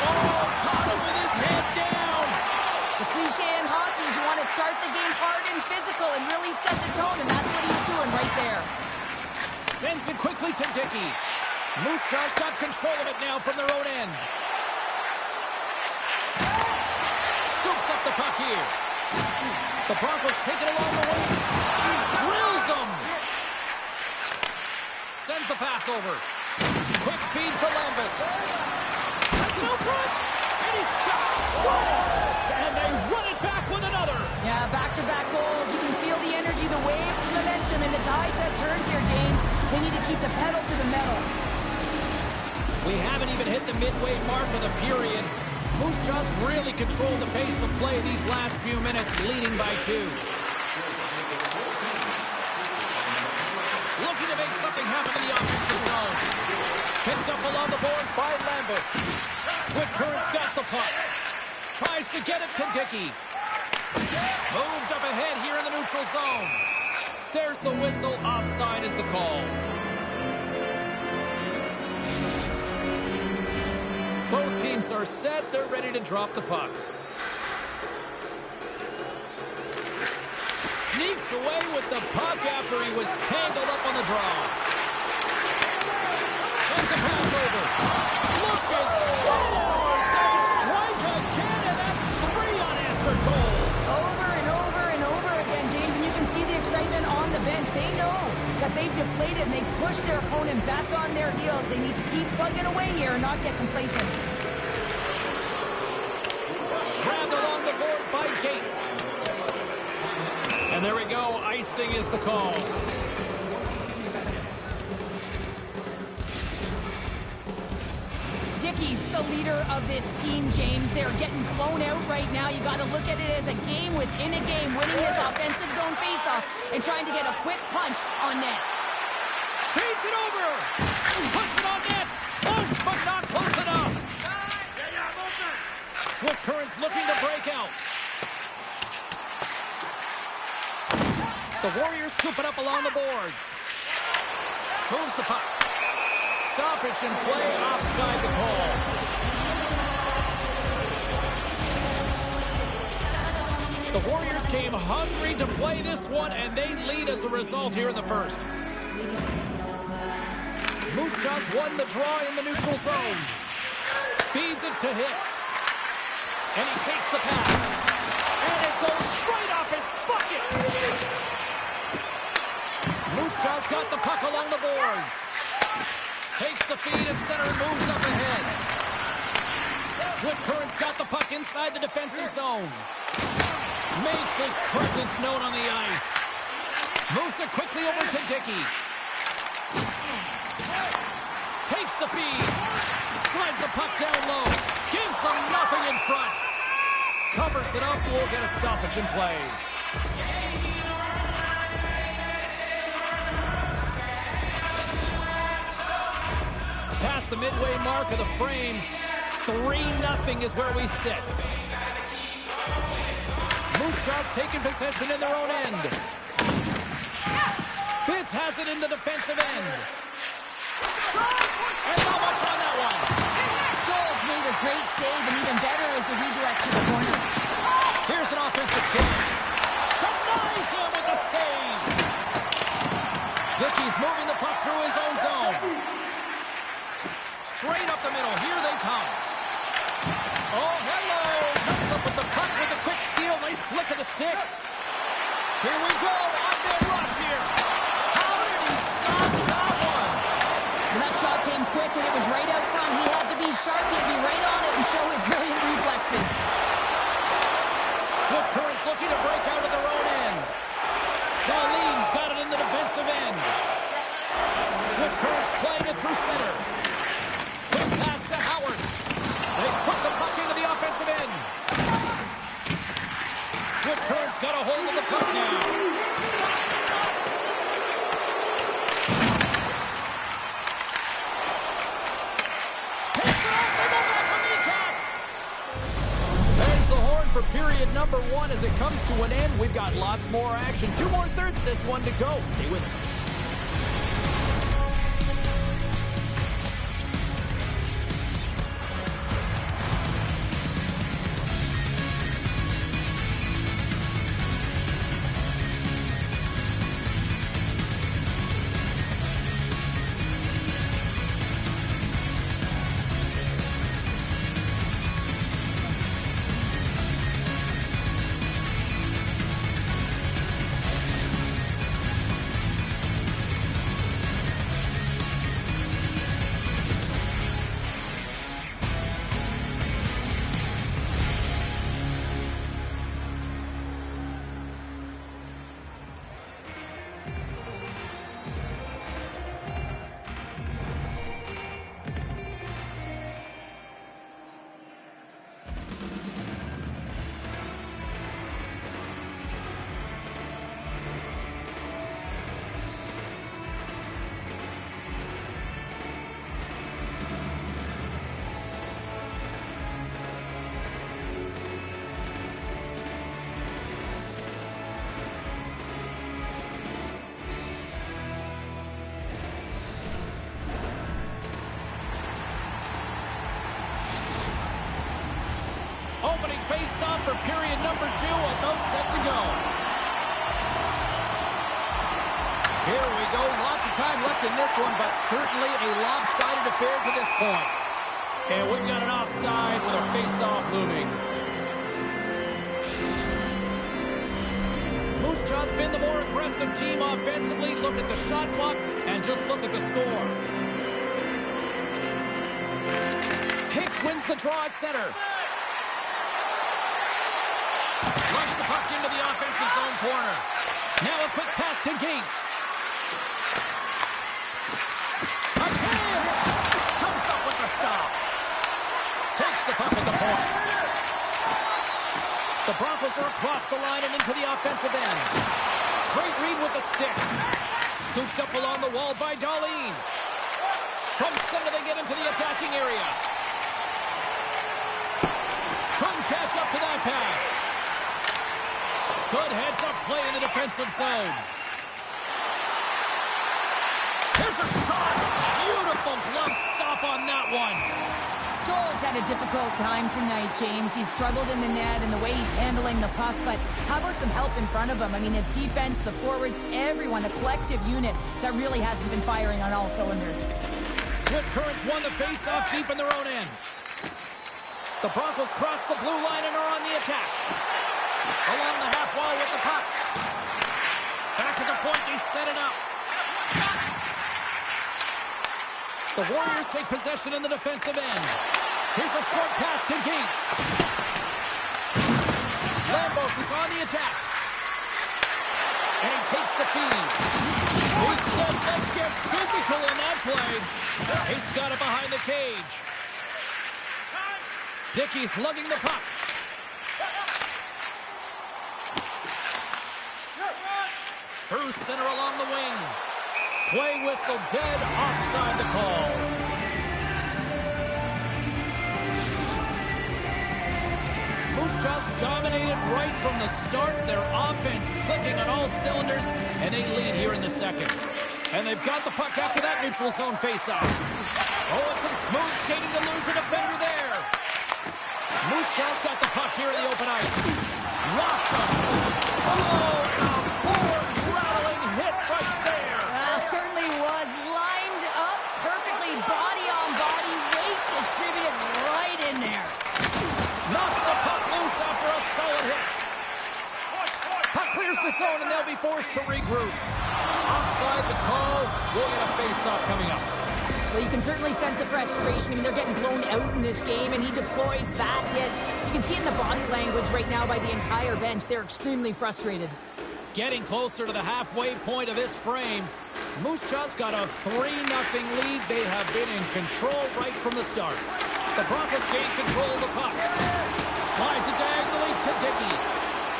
Oh, caught him with his head down. The cliche in hockey is you want to start the game hard and physical and really set the tone, and that's what he's doing right there. Sends it quickly to Dickey. Moose Jaw's got control of it now from their own end. Scoops up the puck here. The Broncos take it along the wing. Drills them. Sends the pass over. Quick feed to Lambus. That's an out front. And he shuts. Scores! And they run it back with another. Yeah, back-to-back goals. You can feel the energy, the wave, the momentum, and the tides have turned here, James. They need to keep the pedal to the metal. We haven't even hit the midway mark of the period. Moose Jaws really controlled the pace of play these last few minutes, leading by 2. Looking to make something happen in the offensive zone. Picked up along the boards by Lambus. Swift Current's got the puck. Tries to get it to Dickey. Moved up ahead here in the neutral zone. There's the whistle. Offside is the call. Both teams are set. They're ready to drop the puck. Sneaks away with the puck after he was tangled up on the draw. Sends a pass over. Look at scores! They strike again, and that's 3 unanswered goals. Over and over and over again, James, and you can see the excitement on the bench. They know that they've deflated and they pushed their opponent back on their heels. They need to keep plugging away here and not get complacent. Grabbed along the boards by Gates. And there we go. Icing is the call. Dickey's the leader of this team, James. They're getting blown out right now. You got to look at it as a game within a game, winning this offensive zone faceoff and trying to get a quick punch on net. Feeds it over. Puts it on net. Close, but not close enough. Swift Current's looking to break out. The Warriors scoop it up along the boards. Moves the puck. Stoppage and play offside the call. The Warriors came hungry to play this one, and they lead as a result here in the first. Moose Jaws won the draw in the neutral zone. Feeds it to Hicks. And he takes the pass. And it goes right off his bucket. Moose Jaws got the puck along the boards. Takes the feed at center and moves up ahead. Swift Current's got the puck inside the defensive zone. Makes his presence known on the ice. Moves it quickly over to Dickey. Takes the feed. Slides the puck down low. Gives them nothing in front. Covers it up. We'll get a stoppage in play. Past the midway mark of the frame, 3-0 is where we sit. Moose Jaws taking possession in their own end. Bitts has it in the defensive end. And not much on that one. Stoll's made a great save, and even better is the redirect to the corner. Here's an offensive chance. Denies him with the save. Dickey's moving the puck through his own zone. Straight up the middle. Here they come. Oh, hello. Comes up with the puck with a quick steal. Nice flick of the stick. Here we go. On their rush here. How did he stop that one? And that shot came quick, and it was right out front. He had to be sharp. He had to be right on it and show his brilliant reflexes. Swift Current's looking to break out of their own period number 1 as it comes to an end. We've got lots more action. 2 more thirds of this one to go. Stay with us. Opening face-off for period number 2, about set to go. Here we go. Lots of time left in this one, but certainly a lopsided affair to this point. And we've got an offside with a face-off looming. Moose Jaw's been the more aggressive team offensively. Look at the shot clock and just look at the score. Hicks wins the draw at center. Launch the puck into the offensive zone corner. Now a quick pass to Gates. A chance! Comes up with the stop. Takes the puck at the point. The Broncos are across the line and into the offensive end. Great read with the stick. Scooped up along the wall by Darlene. From center they get into the attacking area. Couldn't catch up to that pass. Good heads-up play in the defensive zone. Here's a shot. Beautiful glove stop on that one. Stoll's had a difficult time tonight, James. He's struggled in the net and the way he's handling the puck, but how about some help in front of him? I mean, his defense, the forwards, everyone, a collective unit that really hasn't been firing on all cylinders. Swift Currents won the face-off deep in their own end. The Broncos cross the blue line and are on the attack. Along the half wall with the puck. Back to the point, they set it up. The Warriors take possession in the defensive end. Here's a short pass to Gates. Lambos is on the attack. And he takes the feed. He says, let's get physical in that play. He's got it behind the cage. Dickey's lugging the puck. Through center along the wing. Play whistle dead, offside the call. Moose Jaws dominated right from the start. Their offense clicking on all cylinders, and they lead here in the second. And they've got the puck after that neutral zone faceoff. Oh, it's some smooth skating to lose a defender there. Moose Jaws got the puck here in the open ice. Rocks him. Oh, hit right there. Certainly was lined up perfectly, body on body, weight distributed right in there. Knocks the puck loose after a solid hit. Puck clears the zone and they'll be forced to regroup. Offside the call. We'll get a face-off coming up. Well, you can certainly sense the frustration. I mean, they're getting blown out in this game, and he deploys that hit. You can see in the body language right now by the entire bench. They're extremely frustrated. Getting closer to the halfway point of this frame. Moose Jaw's got a 3-0 lead. They have been in control right from the start. The Broncos gain control of the puck. Slides it diagonally to Dickey.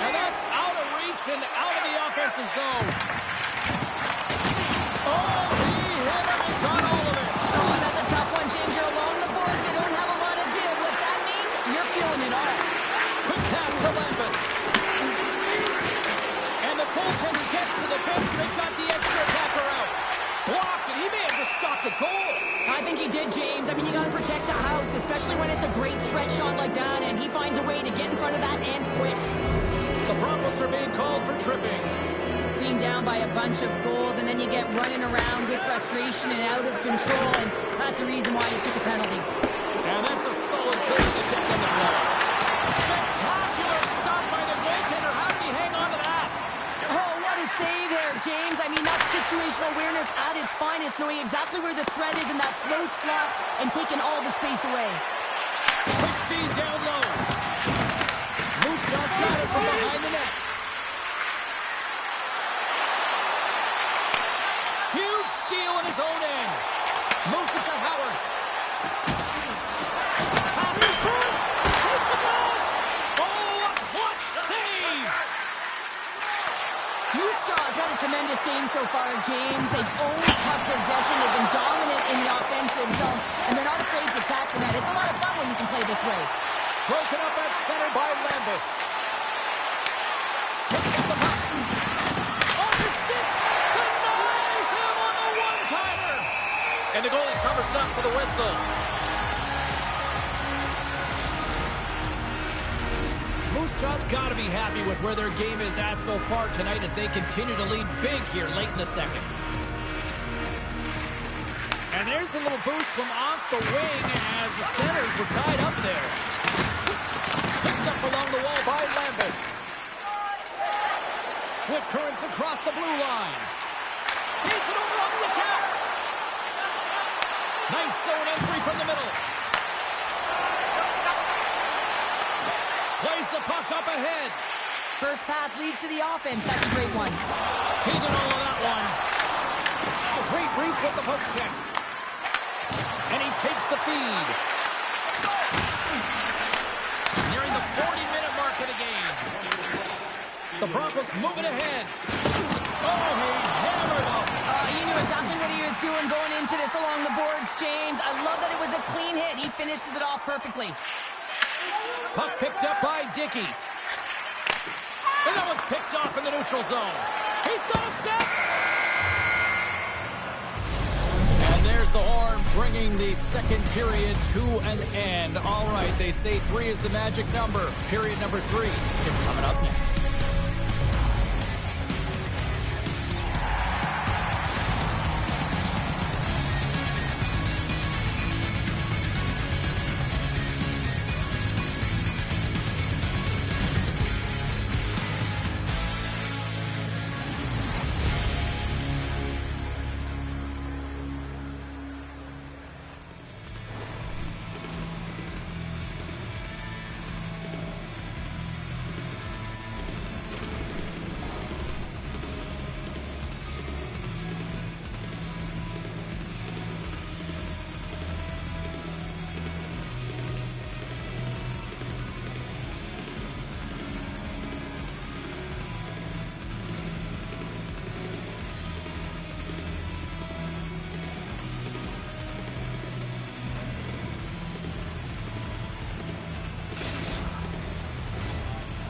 And that's out of reach and out of the offensive zone. Oh, he hit him and got all of it. Oh, that's a tough one, James. You're along the boards. They don't have a lot of give. What that means, you're feeling it all. Quick pass to he did, James. I mean, you got to protect the house, especially when it's a great threat shot like that, and he finds a way to get in front of that and quick. The Broncos are being called for tripping. Being down by a bunch of goals, and then you get running around with frustration and out of control, and that's the reason why you took a penalty. And that's a solid goal to take on the play. Spectacular stop by the goaltender. How did he hang on to that? Oh, what a save there, James. I mean, that's situational awareness at its finest, knowing exactly where the threat is in that slow slot and taking all the space away. Quick feed down low. Moose Jaw's got it from behind the net. Huge steal in his own end. Moves it to Howard. Pass in front. Takes it last. Oh, a clutch save. Moose Jaw's had a tremendous game so far, James. They've owned puck possession. They've been dominant in the offensive zone, and they're not afraid to attack the net. It's a lot of fun when you can play this way. Broken up at center by Lambus. Picks up the puck. Off his stick. Denies him on the one-timer. And the goalie covers up for the whistle. Moose Jaw's got to be happy with where their game is at so far tonight as they continue to lead big here late in the second. And there's a little boost from off the wing as the centers were tied up there. Picked up along the wall by Lambus. Swift currents across the blue line. Beats it over on the attack. Nice zone entry from the middle. Plays the puck up ahead. First pass leads to the offense. That's a great one. He did all of that one. Great reach with the poke check. And he takes the feed. Nearing the 40-minute mark of the game. The Broncos moving ahead. Oh, he hammered up. He knew exactly what he was doing going into this along the boards, James. I love that it was a clean hit. He finishes it off perfectly. Puck picked up by Dickey. And that one's picked off in the neutral zone. He's got a step. And there's the horn bringing the second period to an end. All right, they say 3 is the magic number. Period number 3 is coming up next.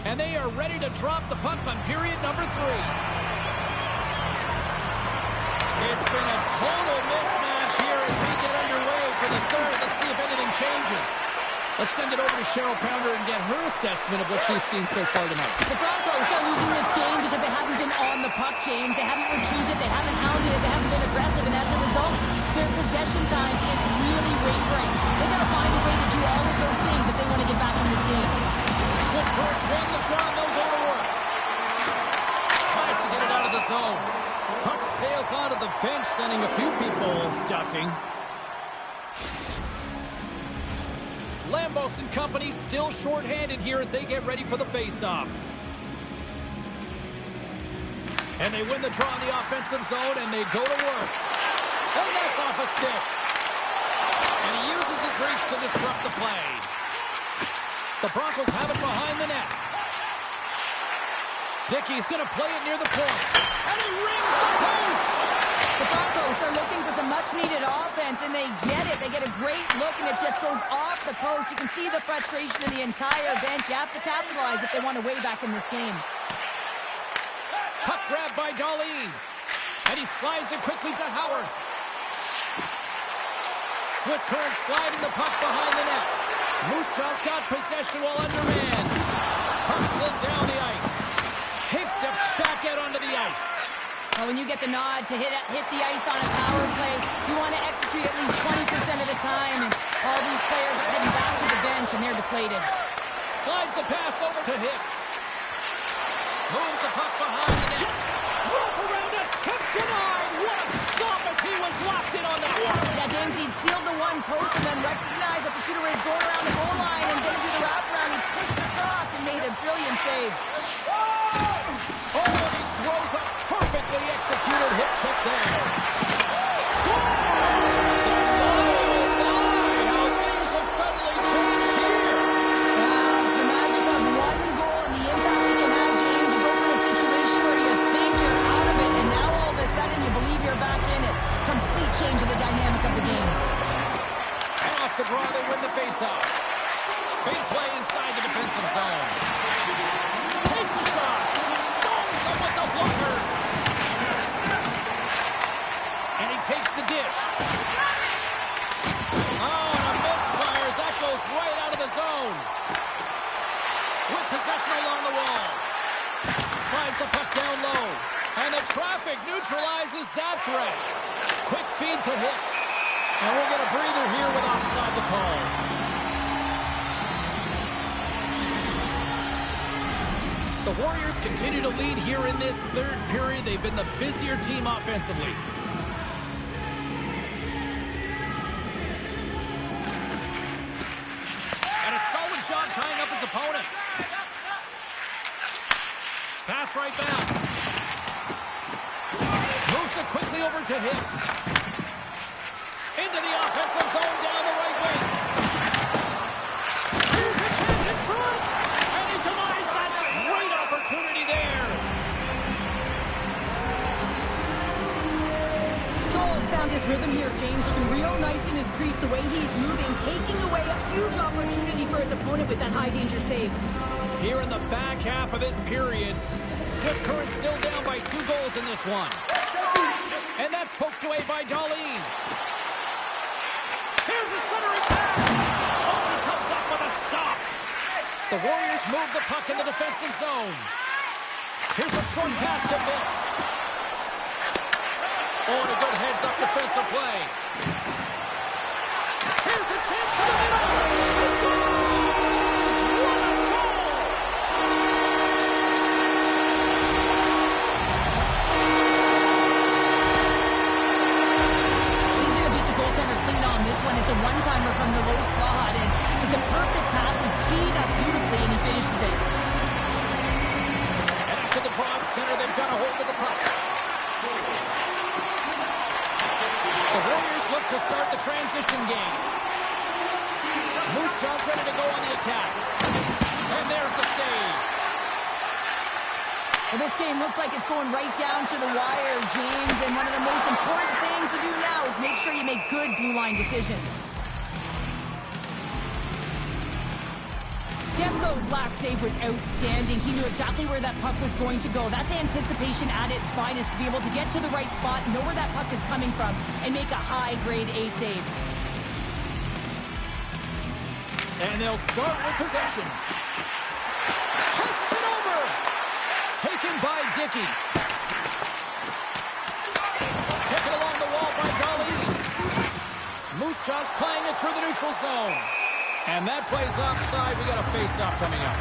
And they are ready to drop the puck on period number 3. It's been a total mismatch here as we get underway for the third. Let's see if anything changes. Let's send it over to Cheryl Pounder and get her assessment of what she's seen so far tonight. The Broncos are losing this game because they haven't been on the puck, James. They haven't retreated, they haven't hounded it, they haven't been aggressive, and as a result, their possession time is really wavering. They've got to find a way to do all of those things if they want to get back in this game. Swift currents win the draw, no go to work. Tries to get it out of the zone. Puck sails onto the bench, sending a few people ducking. Lambos and company still short-handed here as they get ready for the face-off. And they win the draw in the offensive zone, and they go to work. And that's off a stick. And he uses his reach to disrupt the play. The Broncos have it behind the net. Dickey's going to play it near the point. And he rings the post! The Broncos are looking for some much-needed offense, and they get it. They get a great look, and it just goes off the post. You can see the frustration in the entire bench. You have to capitalize if they want to way back in this game. Puck grab by Darlene. And he slides it quickly to Howard. Swift current sliding the puck behind the net. Moose Jaw's got possession while undermanned. Puck slid down the ice. Hicks steps back out onto the ice. Well, when you get the nod to hit the ice on a power play, you want to execute at least 20% of the time, and all these players are heading back to the bench, and they're deflated. Slides the pass over to Hicks. Moves the puck behind the net. Rope around it. Tip denied. What a stop as he was locked in on that one. Yeah, James, he'd sealed the one post and then recognized that the shooter was going around the goal line and going to do the wraparound. He pushed across and made a brilliant save. Oh, and he throws a perfectly executed hip check there. Scores! And my, how things have suddenly changed here. Wow, it's the magic of one goal and the impact it can have, James. You go from a situation where you think you're out of it, and now all of a sudden you believe you're back in it. Complete change of the dynamic of the game. And off the draw, they win the faceoff. Big play inside the defensive zone. Takes a shot. Stones him with the blocker. And he takes the dish. Oh, and a misfire as that goes right out of the zone. With possession along the wall. Slides the puck down low. And the traffic neutralizes that threat. Quick feed to Hicks. And we'll get a breather here with offside the call. The Warriors continue to lead here in this third period. They've been the busier team offensively. And a solid job tying up his opponent. Pass right back. Moves it quickly over to Hicks. Into the offensive zone down the right wing. Here's a chance in front. And he denies that great opportunity there. Stoll's found his rhythm here, James. Looking real nice in his crease, the way he's moving, taking away a huge opportunity for his opponent with that high-danger save. Here in the back half of this period, Swift Current still down by 2 goals in this one. And that's poked away by Darlene. Here's a centering pass. Oh, he comes up with a stop. The Warriors move the puck in the defensive zone. Here's a short pass to Vince. Oh, and a good heads-up defensive play. Here's a chance to the middle. He scores! What a goal! He's going to beat the goaltender clean on this one. It's a one-timer from the low slot, and it's a perfect pass. He's teed up beautifully, and he finishes it. And after the draw center, they've got a hold of the puck. The Warriors look to start the transition game. Moose Jaw's ready to go on the attack. And there's the save. Well, this game looks like it's going right down to the wire, James, and one of the most important things to do now is make sure you make good blue line decisions. Demko's last save was outstanding. He knew exactly where that puck was going to go. That's anticipation at its finest, to be able to get to the right spot, know where that puck is coming from, and make a high-grade A save. And they'll start with possession. Passes it over. Taken by Dickey. Taken along the wall by Darlene. Moose Jaw's playing it through the neutral zone. And that plays offside. We got a face-off coming up.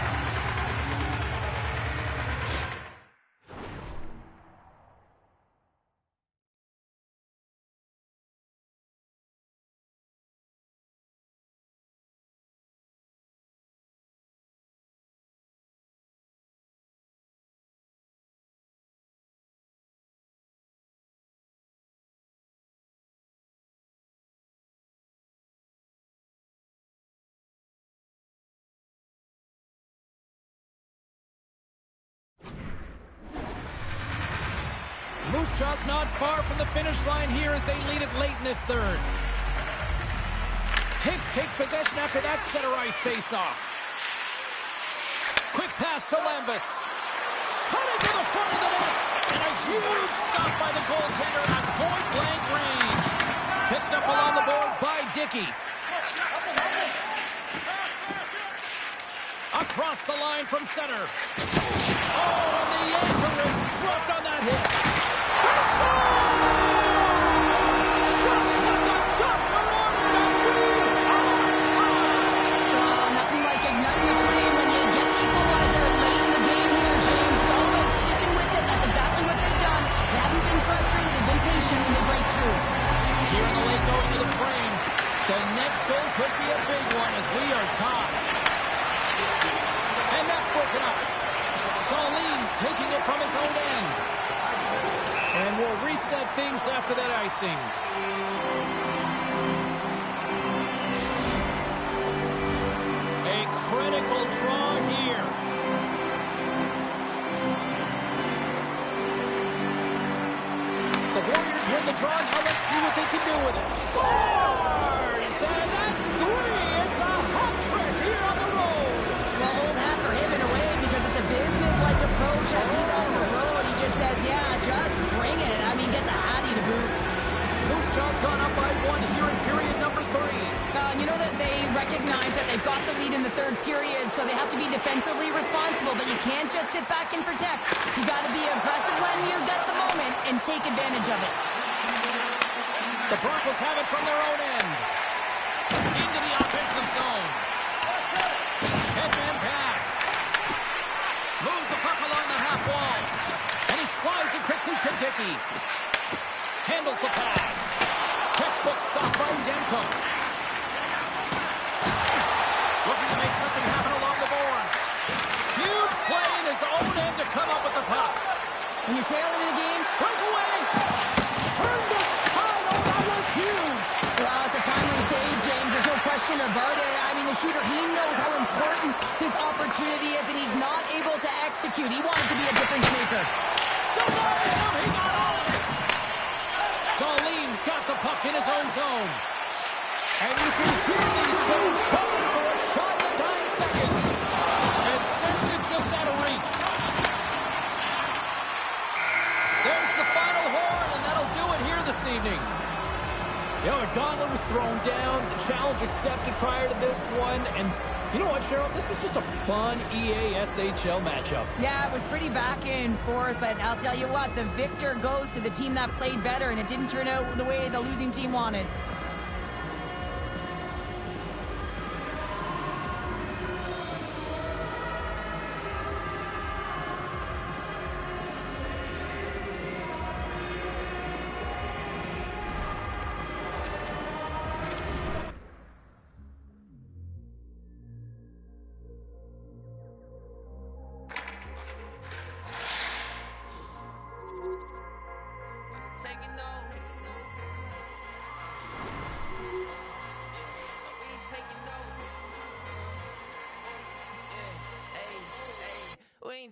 Moose Jaw's not far from the finish line here as they lead it late in this third. Hicks takes possession after that center ice face-off. Quick pass to Lambus. Cutting to the front of the net. And a huge stop by the goaltender at point-blank range. Picked up along the boards by Dickey. Dickey. Across the line from center. Oh, and the anchor is dropped on that hit. Just what the doctor ordered, and we are tied. Nothing like igniting a flame when you get the equalizer late in the game here, James. It's all about sticking with it. That's exactly what they've done. They haven't been frustrated. They've been patient when they break through. Here in the late going to the frame. The next goal could be a big one as we are tied. And that's broken up. Darlene's taking it from his own end. And we'll reset things after that icing. A critical draw here. The Warriors win the draw. Now let's see what they can do with it. Scores! And that's 3. It's a hat trick here on the road. Well, old hat for him in a way because it's a business-like approach as he's on the road. He just says, yeah, just bring it. I mean, gets a hattie to boot. Moose Jaw's gone up by 1 here in period number 3. And you know that they recognize that they've got the lead in the third period, so they have to be defensively responsible, but you can't just sit back and protect. You got to be aggressive when you get the moment and take advantage of it. The Broncos have it from their own end. Into the offensive zone. Headman pass. Moves the puck along the half wall. And he slides it quickly to Dickey. Handles the pass. Textbook stop by Demko. Looking to make something happen along the boards. Huge play in his own end to come up with the puck. When you're trailing in a game, Breakaway. Turned aside. Oh, that was huge. well, it's a timely save, James. There's no question about it. I mean, the shooter, he knows how important this opportunity is, and he's not able to execute. He wanted to be a difference maker. Denies him. He got all of it. Darlene's got the puck in his own zone. And you can hear these fans calling for a shot in the dying seconds. And sends it just out of reach. There's the final horn, and that'll do it here this evening. You know, a gauntlet was thrown down, the challenge accepted prior to this one, and you know what, Cheryl? This was just a fun EASHL matchup. Yeah, it was pretty back and forth, but I'll tell you what, the victor goes to the team that played better, and it didn't turn out the way the losing team wanted.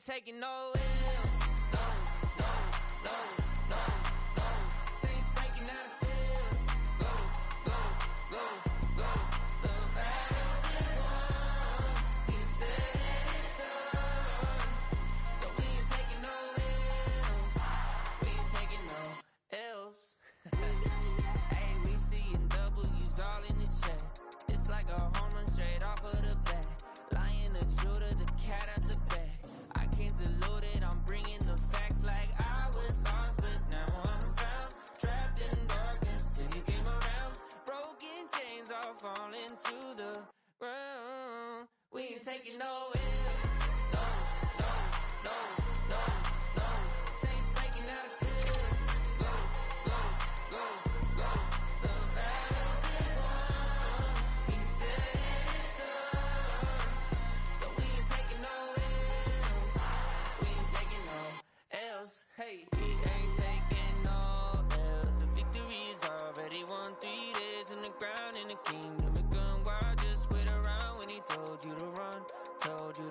Taking no L's, no, no, no, no, no. Saints breaking out of sales. Go, go, go, go. The battle's been won. He said it's done. So we ain't taking no L's. We ain't taking no L's. Hey, we seeing W's all in the chat. It's like a home run straight off of the bat. Lion, the Judah, the cat out the bag. Deluded, I'm bringing the facts like I was lost, but now I'm found. Trapped in darkness till you came around. Broken chains all falling to the ground. We ain't taking no L's. No, no, no, no, no. Saints breaking out of seals. Go, go, go, go. The battle's been won. He said it's done. So we ain't taking no L's. Else, hey, he ain't taking no else. The victory is already won. 3 days in the ground in the kingdom. It gone wild, just wait around when he told you to run, told you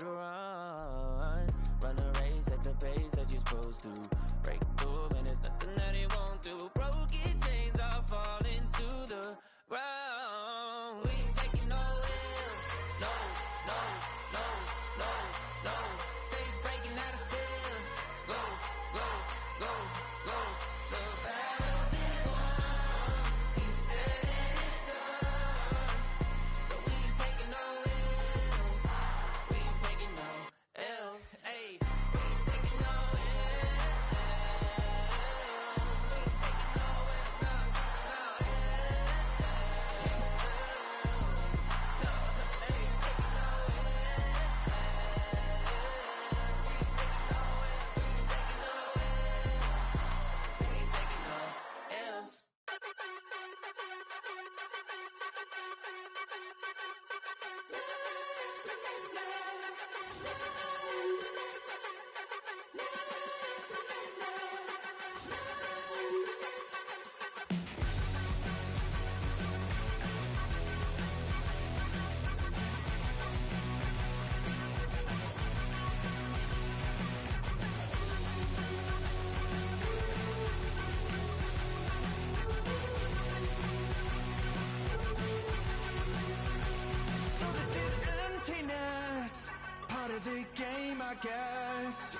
of the game, I guess.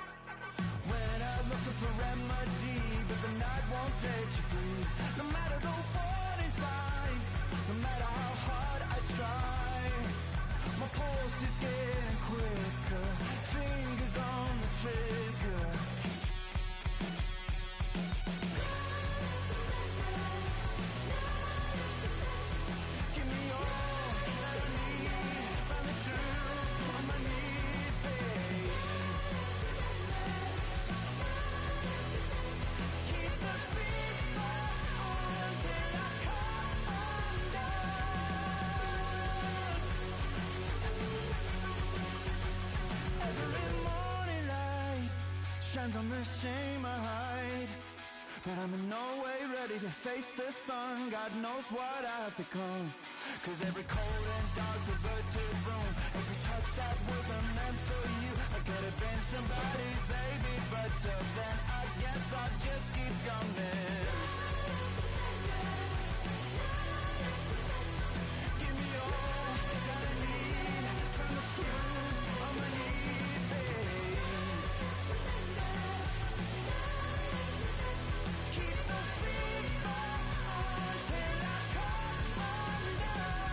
When I'm looking for remedy, but the night won't set you free. No matter the warning signs, no matter how hard I try, my pulse is getting quicker, fingers on the trigger. Give me all that I need, find the truth on my knees, babe. Keep the fever on till I come undone. Every morning light shines on the shame I hide, but I'm in no way ready to face the sun. God knows what I've become. Cause every cold and dark perverted room, every touch that wasn't meant for you, I could have been somebody's baby, but till then I guess I'll just keep coming. Give me all that I need from the shoes on my knees, babe. Keep the fever on till I come undone.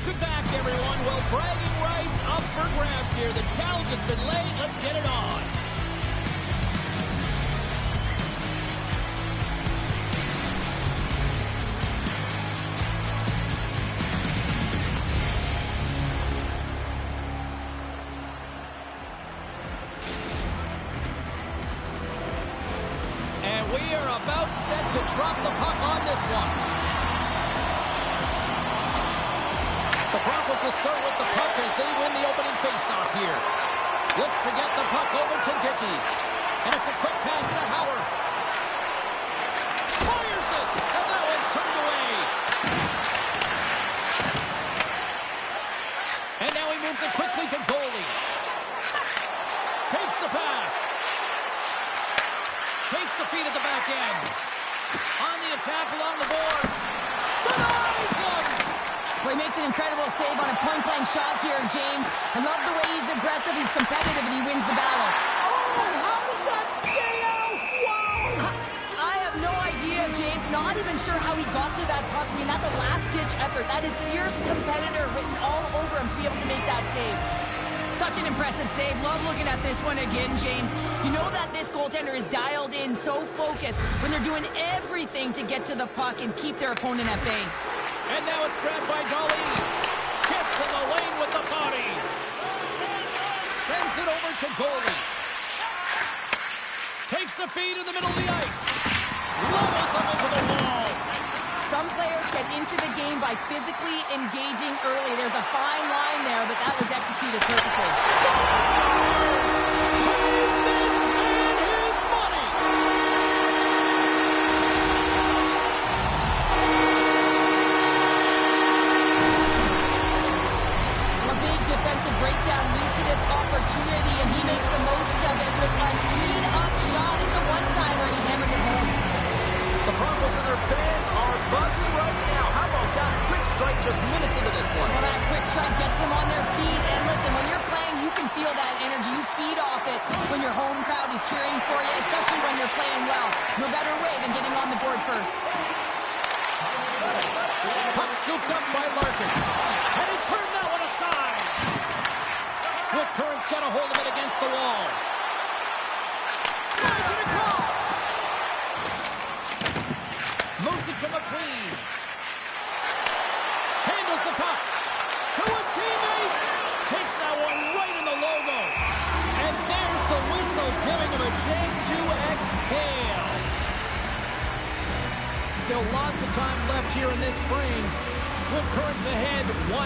Welcome back, everyone. Well, bragging rights up for grabs here. The challenge has been laid. Let's get it on. And we are about set to drop the puck on this one. The Broncos will start with the puck as they win the opening faceoff here. Looks to get the puck over to Dickey. And it's a quick pass to Howard. Fires it, and that one's turned away. And now he moves it quickly to goalie. Takes the pass. Takes the feed at the back end. On the attack along the boards. Denies him! Well, he makes an incredible save on a point-blank shot here, James. I love the way he's aggressive, he's competitive, and he wins the battle. Oh, and how did that stay out? Wow! I have no idea, James. Not even sure how he got to that puck. I mean, that's a last-ditch effort. That is fierce competitor written all over him to be able to make that save. Such an impressive save. Love looking at this one again, James. You know that this goaltender is dialed in, so focused, when they're doing everything to get to the puck and keep their opponent at bay. And now it's grabbed by Dolly. Gets in the lane with the body. Sends it over to goalie. Takes the feed in the middle of the ice. Levels him into the wall. Some players get into the game by physically engaging early. There's a fine line there, but that was executed perfectly. Scores! Pay this man his money! A big defensive breakdown leads to this opportunity, and he makes the most of it with a teed-up shot. It's a one-timer, and he hammers it home. The Broncos and their fans are buzzing right now. How about that quick strike just minutes into this one? Well, that quick strike gets them on their feet. And listen, when you're playing, you can feel that energy. You feed off it when your home crowd is cheering for you, especially when you're playing well. No better way than getting on the board first. Puck scooped up by Larkin. And he turned that one aside. Swift Current's got a hold of it against the wall. Slides it across. Moves it to McQueen. Handles the puck to his teammate. Takes that one right in the logo. And there's the whistle, giving him a chance to exhale. Still lots of time left here in this frame. Swift Current's ahead 1-0.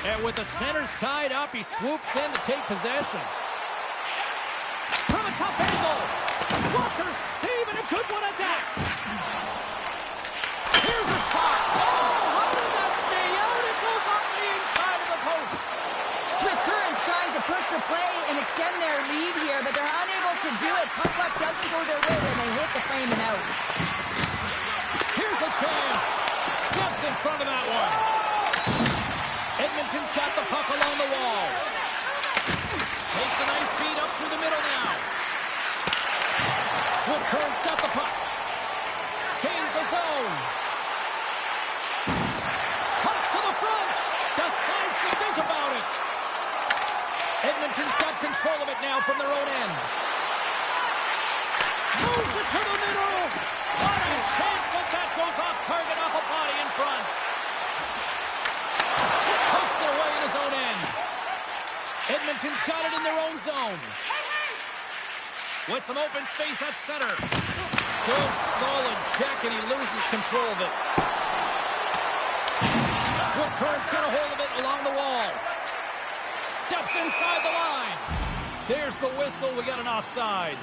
And with the centers tied up, he swoops in to take possession. From a tough angle. Walker saving a good one at that. Here's a shot. Oh, how did that stay out? It goes off the inside of the post. Swift Current's trying to push the play and extend their lead here, but they're unable to do it. Puck doesn't go their way, and they hit the frame and out. Here's a chance. Steps in front of that one. Edmonton's got the puck along the wall. Takes a nice feed up through the middle now. Swift Current's got the puck. Gains the zone. Cuts to the front. Decides to think about it. Edmonton's got control of it now from their own end. Moves it to the middle. What a chance, but that goes off target off a body in front. Pokes it away in his own end. Edmonton's got it in their own zone. With some open space at center. Good solid check, and he loses control of it. Swift Current's got a hold of it along the wall. Steps inside the line. There's the whistle. We got an offside.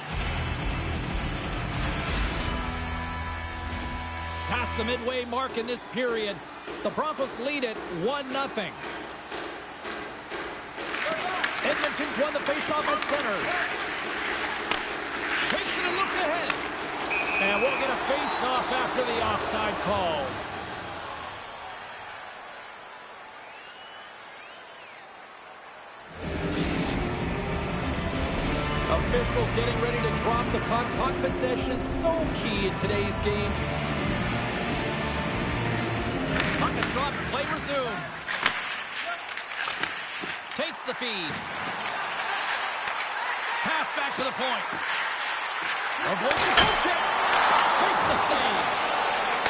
Past the midway mark in this period, the Broncos lead it 1-0. Edmonton's won the faceoff at center. Takes it and looks ahead. And we'll get a face-off after the offside call. Officials getting ready to drop the puck. Puck possession so key in today's game. Puck is drop. Play resumes. Takes the feed. Pass back to the point. Avoids the poke check. Makes the save.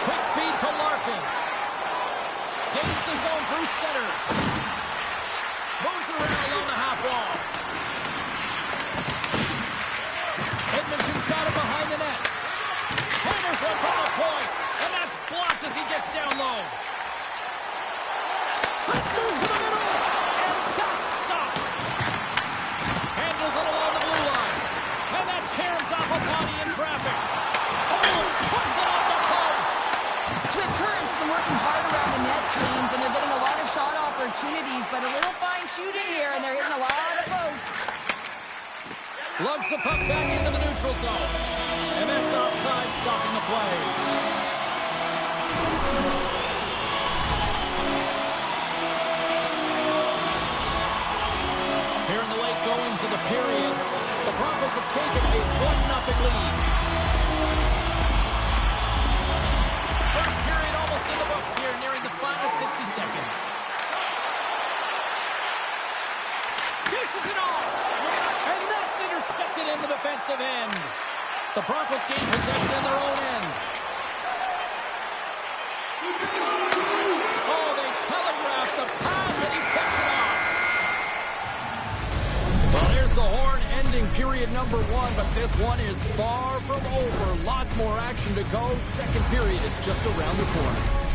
Quick feed to Larkin. Gains the zone through center. Moves it around along the half wall. Edmonton's got it behind the net. Hammers one from the point. And that's blocked as he gets down low. Let's move to the middle. And that's stopped. Handles it along the blue line. And that caroms off a body in traffic. Oh, puts it off the post. Swift Current's been working hard around the net, James, and they're getting a lot of shot opportunities, but a little fine shooting here, and they're hitting a lot of posts. Lugs the puck back into the neutral zone. And that's offside, stopping the play. Here in the late goings of the period, the Broncos have taken a 1-0 lead. First period almost in the books here, nearing the final 60 seconds. Dishes it off! And that's intercepted in the defensive end. The Broncos gain possession in their own end. Oh, they telegraphed the pass, and he picks it off. Well, there's the horn ending period number 1, but this one is far from over. Lots more action to go. Second period is just around the corner.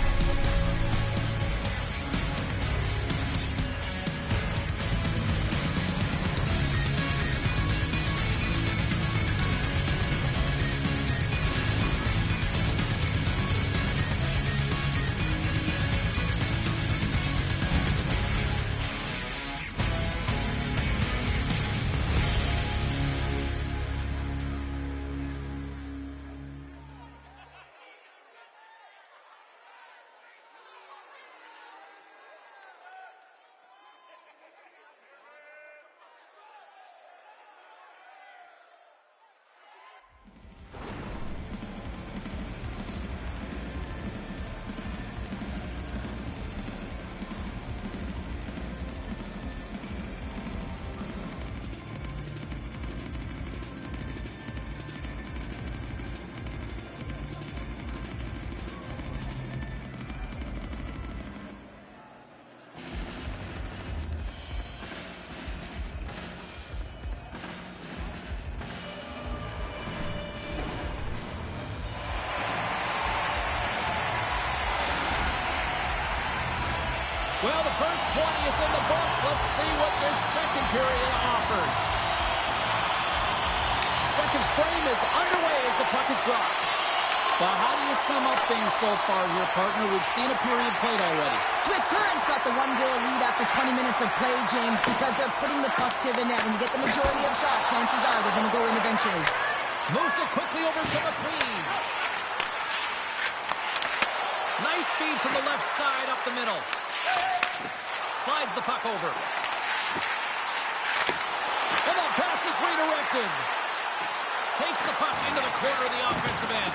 Well, the first 20 is in the books. Let's see what this second period offers. Second frame is underway as the puck is dropped. Well, how do you sum up things so far here, partner? We've seen a period played already. Swift Current's got the 1-goal lead after 20 minutes of play, James, because they're putting the puck to the net. When you get the majority of shots, chances are they're going to go in eventually. Moves it quickly over to McQueen. Nice feed from the left side up the middle. Slides the puck over. And that pass is redirected. Takes the puck into the corner of the offensive end.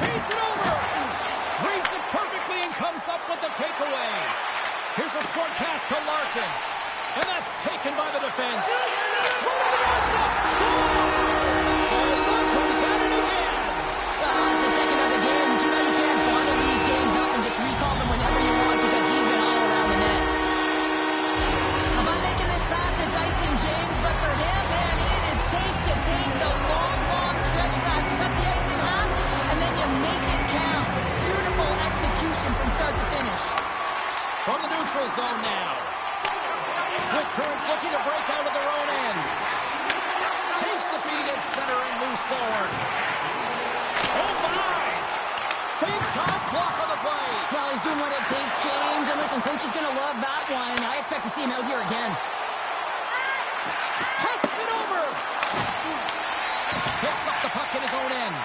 Feeds it over. Reads it perfectly and comes up with the takeaway. Here's a short pass to Larkin. And that's taken by the defense. So look who's at it again. It's the second of the game. But you know you can't bottle these games up and just recall them whenever you want because he's been all around the net. If I'm making this pass, it's icing, James. But for him, man, it is take to take the long, long stretch pass. You cut the ice in half, and then you make it count. Beautiful execution from start to finish. From the neutral zone now. Swift Current's looking to break out of their own end. Takes the feed at center and moves forward. Oh, my! Big time block on the play. Well, he's doing what it takes, James. And listen, coach is going to love that one. I expect to see him out here again. Passes it over. Picks up the puck in his own end.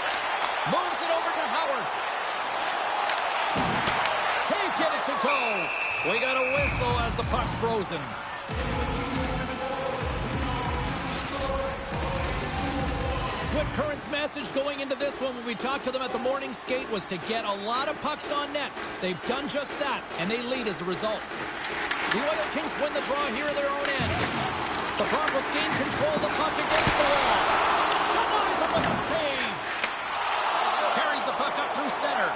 Moves it over to Howard. Can't get it to go. We got a whistle as the puck's frozen. Swift Current's message going into this one when we talked to them at the morning skate was to get a lot of pucks on net. They've done just that, and they lead as a result. The Oil Kings win the draw here in their own end. The Broncos gain control of the puck against the wall. Denies him with a save. Carries the puck up through center.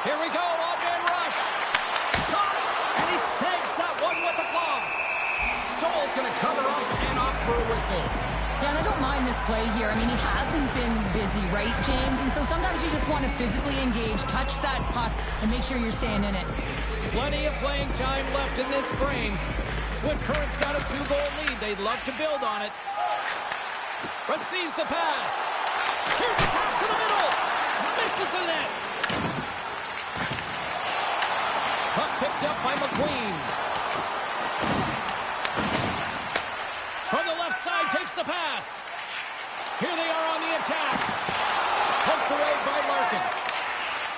Here we go, on-man rush. Shot, and he snags that one with the glove. Stoll's going to cover up and opt for a whistle. Yeah, and I don't mind this play here. I mean, he hasn't been busy, right, James? And so sometimes you just want to physically engage, touch that puck, and make sure you're staying in it. Plenty of playing time left in this frame. Swift Current's got a 2-goal lead. They'd love to build on it. Receives the pass. Here's the pass to the middle. Misses the net. Puck picked up by McQueen. From the left side, takes the pass. Here they are on the attack. Poked away by Larkin.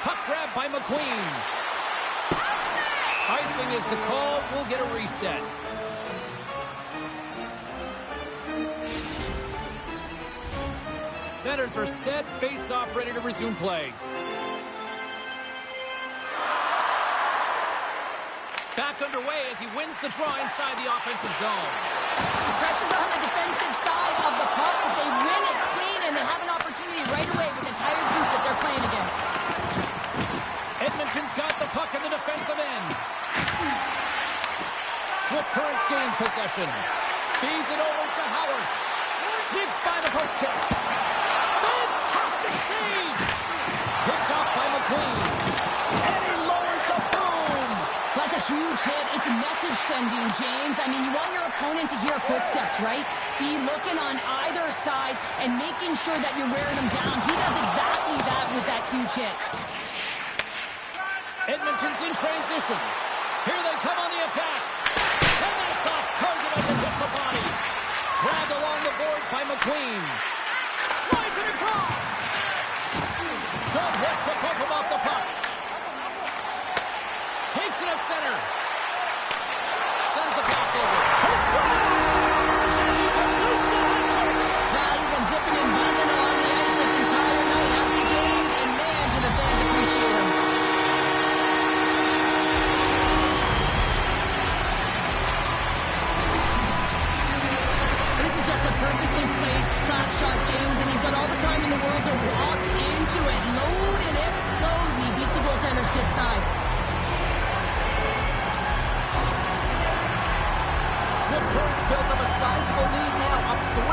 Puck grabbed by McQueen. Icing is the call. We'll get a reset. Centers are set. Face-off ready to resume play. Back underway as he wins the draw inside the offensive zone. The pressure's on the defensive side of the puck, but they win it clean, and they have an opportunity right away with the tired group that they're playing against. Edmonton's got the puck in the defensive end. Swift Currents gain possession. Feeds it over to Howard. Sneaks by the poke check. Fantastic save! Picked off by McQueen. And he lowers the boom! That's a huge hit. It's message sending, James. I mean, you want your opponent to hear footsteps, right? Be looking on either side and making sure that you're wearing them down. He does exactly that with that huge hit. Edmonton's in transition. Here they come on the attack. And that's off target as it hits a body. Grabbed along the boards by McQueen. Slides it across. Good hit to bump him off the puck. Takes it at center. Sends the pass over. He scores! And he completes the hat-trick. Now he's been zipping and buzzing on the ice this entire night, hasn't he, James? And man, do the fans appreciate him. This is just a perfectly placed flat shot, James, and he's got all the time in the world to walk into it. Load and explode. He beats the goaltender stick side. Swift Currents built up a sizable lead now, up 3-0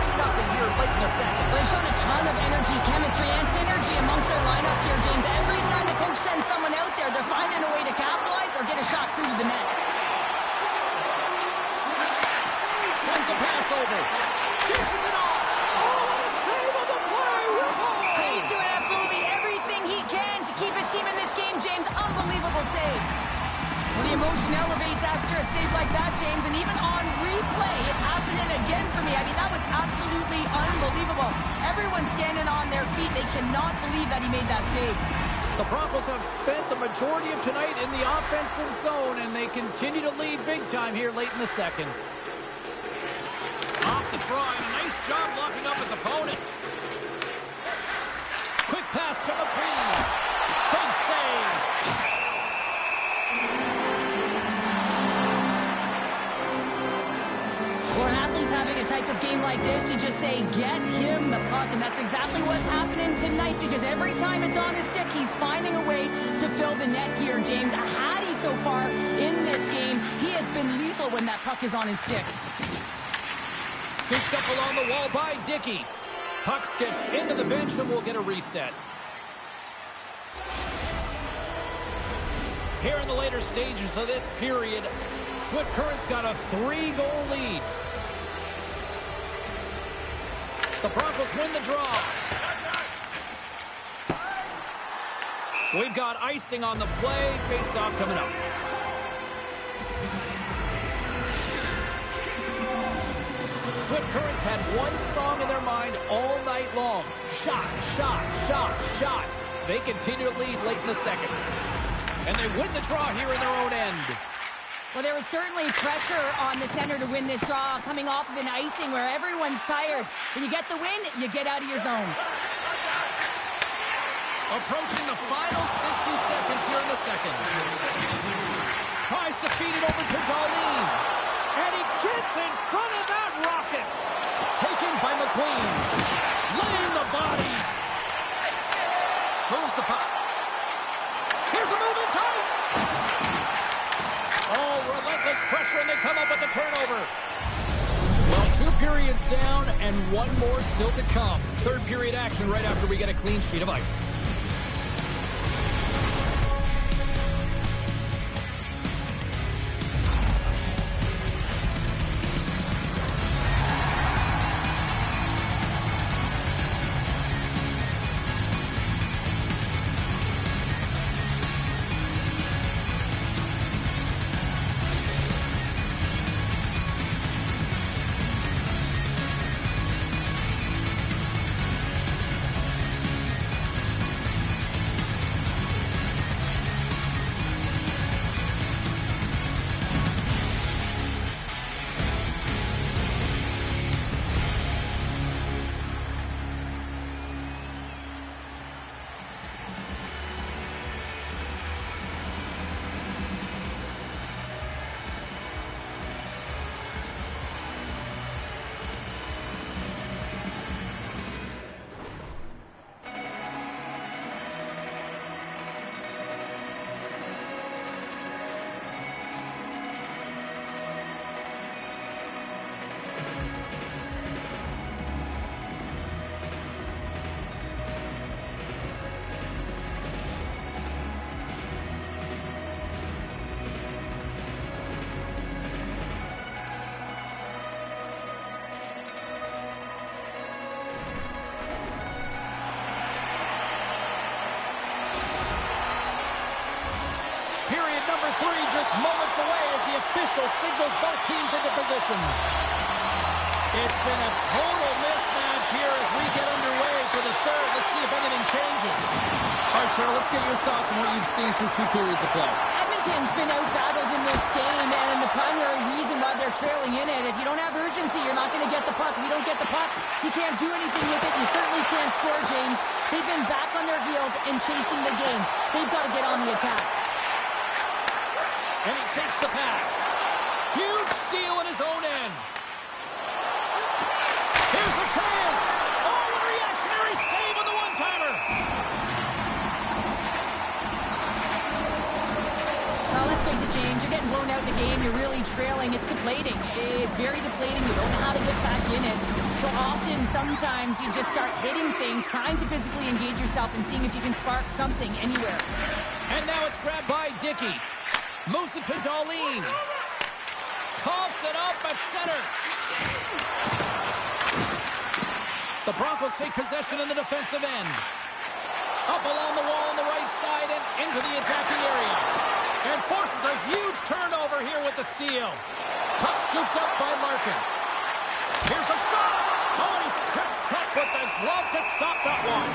here late in the second. They've shown a ton of energy, chemistry, and synergy amongst their lineup here, James. Every time the coach sends someone out there, they're finding a way to capitalize or get a shot through to the net. Sends a pass over. Dishes it off. Oh, what a save on the play. And he's doing absolutely everything he can to keep his team in this game, James. Unbelievable save. Well, the emotion elevates after a save like that, James, and even on replay, it's happening again for me. I mean, that was absolutely unbelievable. Everyone's standing on their feet. They cannot believe that he made that save. The Broncos have spent the majority of tonight in the offensive zone, and they continue to lead big time here late in the second. Off the draw, and a nice job locking up his opponent. Quick pass to McQueen. Big save. When an athlete's having a type of game like this, you just say, get him the puck, and that's exactly what's happening tonight, because every time it's on his stick, he's finding a way to fill the net here, James. A Hattie so far in this game. He has been lethal when that puck is on his stick. Scooped up along the wall by Dickey. Puck skips into the bench, and we'll get a reset. Here in the later stages of this period, Swift Currents got a 3-goal lead. The Broncos win the draw. We've got icing on the play. Face-off coming up. Swift Currents had one song in their mind all night long. Shot, shot, shot, shot. They continue to lead late in the second. And they win the draw here in their own end. Well, there was certainly pressure on the center to win this draw, coming off of an icing where everyone's tired. When you get the win, you get out of your zone. Approaching the final 60 seconds here in the second. Tries to feed it over to Darlene. And he gets in front of that rocket. Taken by McQueen. Laying the body. Moves the puck. Here's a move in tight. Oh, relentless pressure, and they come up with the turnover. Well, 2 periods down and 1 more still to come. Third period action right after we get a clean sheet of ice. Just moments away as the official signals both teams into position. It's been a total mismatch here as we get underway for the third. Let's see if anything changes. All right, Cheryl, let's get your thoughts on what you've seen through 2 periods of play. Edmonton's been out-battled in this game, and the primary reason why they're trailing in it, if you don't have urgency, you're not going to get the puck. If you don't get the puck, you can't do anything with it. You certainly can't score, James. They've been back on their heels and chasing the game. They've got to get on the attack. And he takes the pass. Huge steal in his own end. Here's a chance. Oh, what a reactionary save on the one-timer. Well, let's face it, James. You're getting blown out in the game. You're really trailing. It's deflating. It's very deflating. You don't know how to get back in it. So often, sometimes, you just start hitting things, trying to physically engage yourself and seeing if you can spark something anywhere. And now it's grabbed by Dickey. Moves it to Darlene. Coughs it up at center. The Broncos take possession in the defensive end. Up along the wall on the right side and into the attacking area. And forces a huge turnover here with the steal. Puck scooped up by Larkin. Here's a shot. Oh, and he steps up with the glove to stop that one.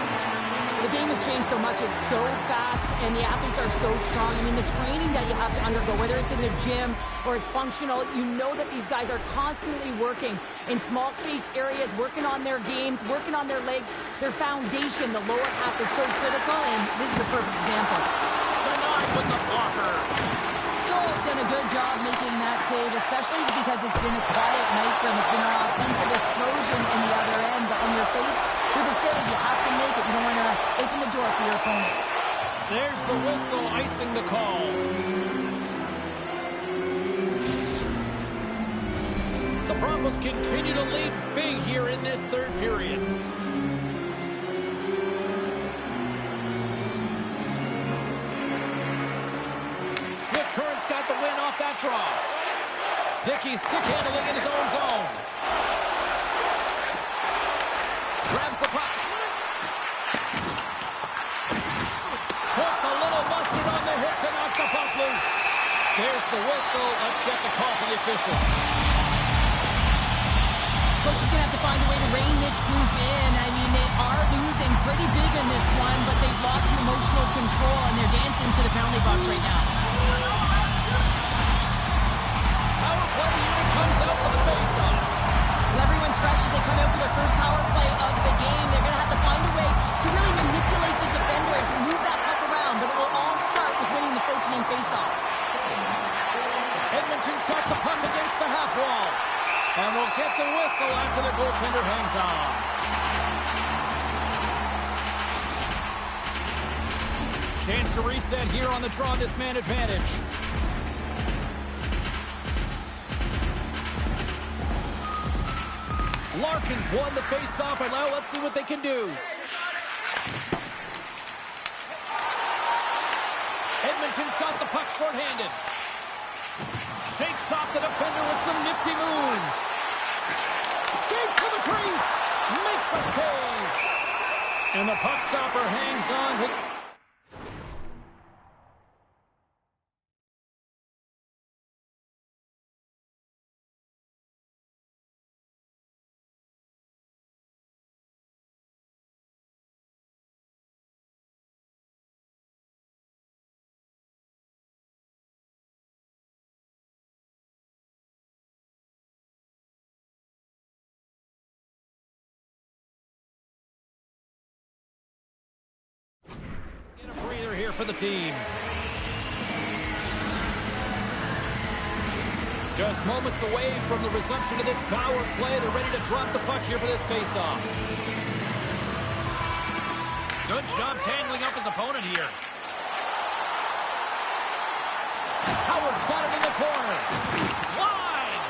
The game has changed so much. It's so fast, and the athletes are so strong. I mean, the training that you have to undergo, whether it's in the gym or it's functional, you know that these guys are constantly working in small space areas, working on their games, working on their legs, their foundation. The lower half is so critical, and this is a perfect example. Denied with the blocker. Stoll's done a good job making that save, especially because it's been a quiet night for him. It's been an offensive explosion in the other end, but when you're faced with a save, you have to make it. You don't want to open the door for your opponent. There's the whistle, icing the call. The Broncos continue to lead big here in this third period. Swift Current's got the win off that draw. Dickey stick handling in his own zone. Grabs the puck. Puts a little mustard on the hit to knock the puck loose. There's the whistle. Let's get the call for the officials. Coach is going to have to find a way to rein this group in. I mean, they are losing pretty big in this one, but they've lost some emotional control, and they're dancing to the penalty box right now. power play unit comes out for the face-off. Well, everyone's fresh as they come out for their first power play of the game. They're going to have to find a way to really manipulate the defenders and move that puck around, but it will all start with winning the opening face-off. Edmonton's got the puck against the half wall. And we'll get the whistle after the goaltender hangs on. Chance to reset here on the draw this man advantage. Larkin's won the face-off, and now let's see what they can do. Edmonton's got the puck shorthanded. Shakes off the defender with some nifty moves. Skates to the crease. Makes a save. And the puck stopper hangs on to... Get a breather here for the team. Just moments away from the resumption of this power play. They're ready to drop the puck here for this faceoff. Good job tangling up his opponent here. Howard's got it in the corner. Wide!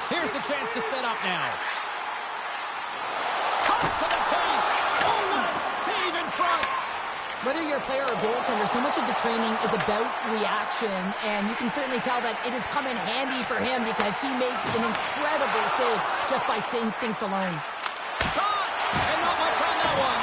Here's the chance to set up now. Toss to the paint. Oh, what a save in front. Whether you're a player or goaltender, so much of the training is about reaction, and you can certainly tell that it has come in handy for him because he makes an incredible save just by instincts alone. Shot! And not much on that one.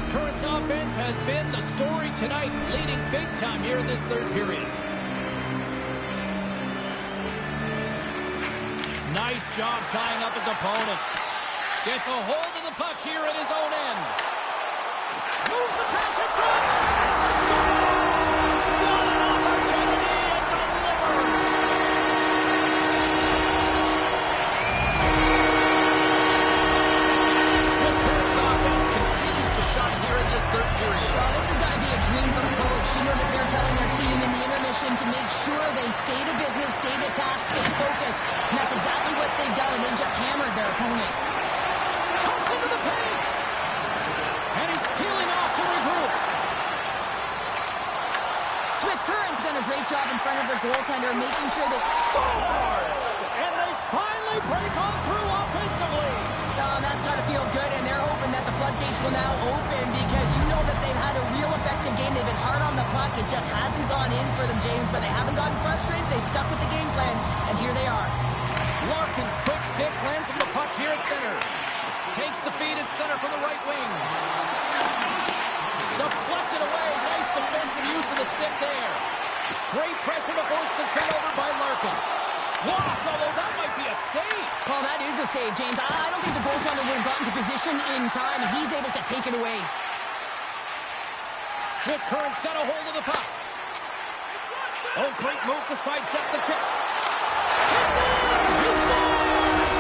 Current's offense has been the story tonight, leading big time here in this third period. Nice job tying up his opponent. Gets a hold of the puck here at his own end. Moves the pass in front. And scores! What an opportunity and delivers! Swift Current's offense continues to shine here in this third period. Well, this has got to be a dream for the coach. You know that they're telling their team in the intermission to make sure they stay to business, stay to task, stay focused. And that's exactly what they've done, and they just hammered their opponent. Comes into the paint. And he's peeling off to regroup. Swift Current's done a great job in front of their goaltender, making sure that Scores! And they finally break on through offensively. that's got to feel good, and they're hoping that the floodgates will now open because you know that they've had a real effective game. They've been hard on the puck. It just hasn't gone in for them, James, but they haven't gotten frustrated. They stuck with the game plan, and here they are. Larkin's quick stick lands from the puck here at center. Takes the feed at center from the right wing. Deflected away. Nice defensive use of the stick there. Great pressure to force the turnover by Larkin. Blocked, although that might be a save. Well, that is a save, James. I don't think the goaltender would have gotten to position in time. He's able to take it away. Swift Current's got a hold of the puck. Oh, great move to sidestep the check. It's in! He scores!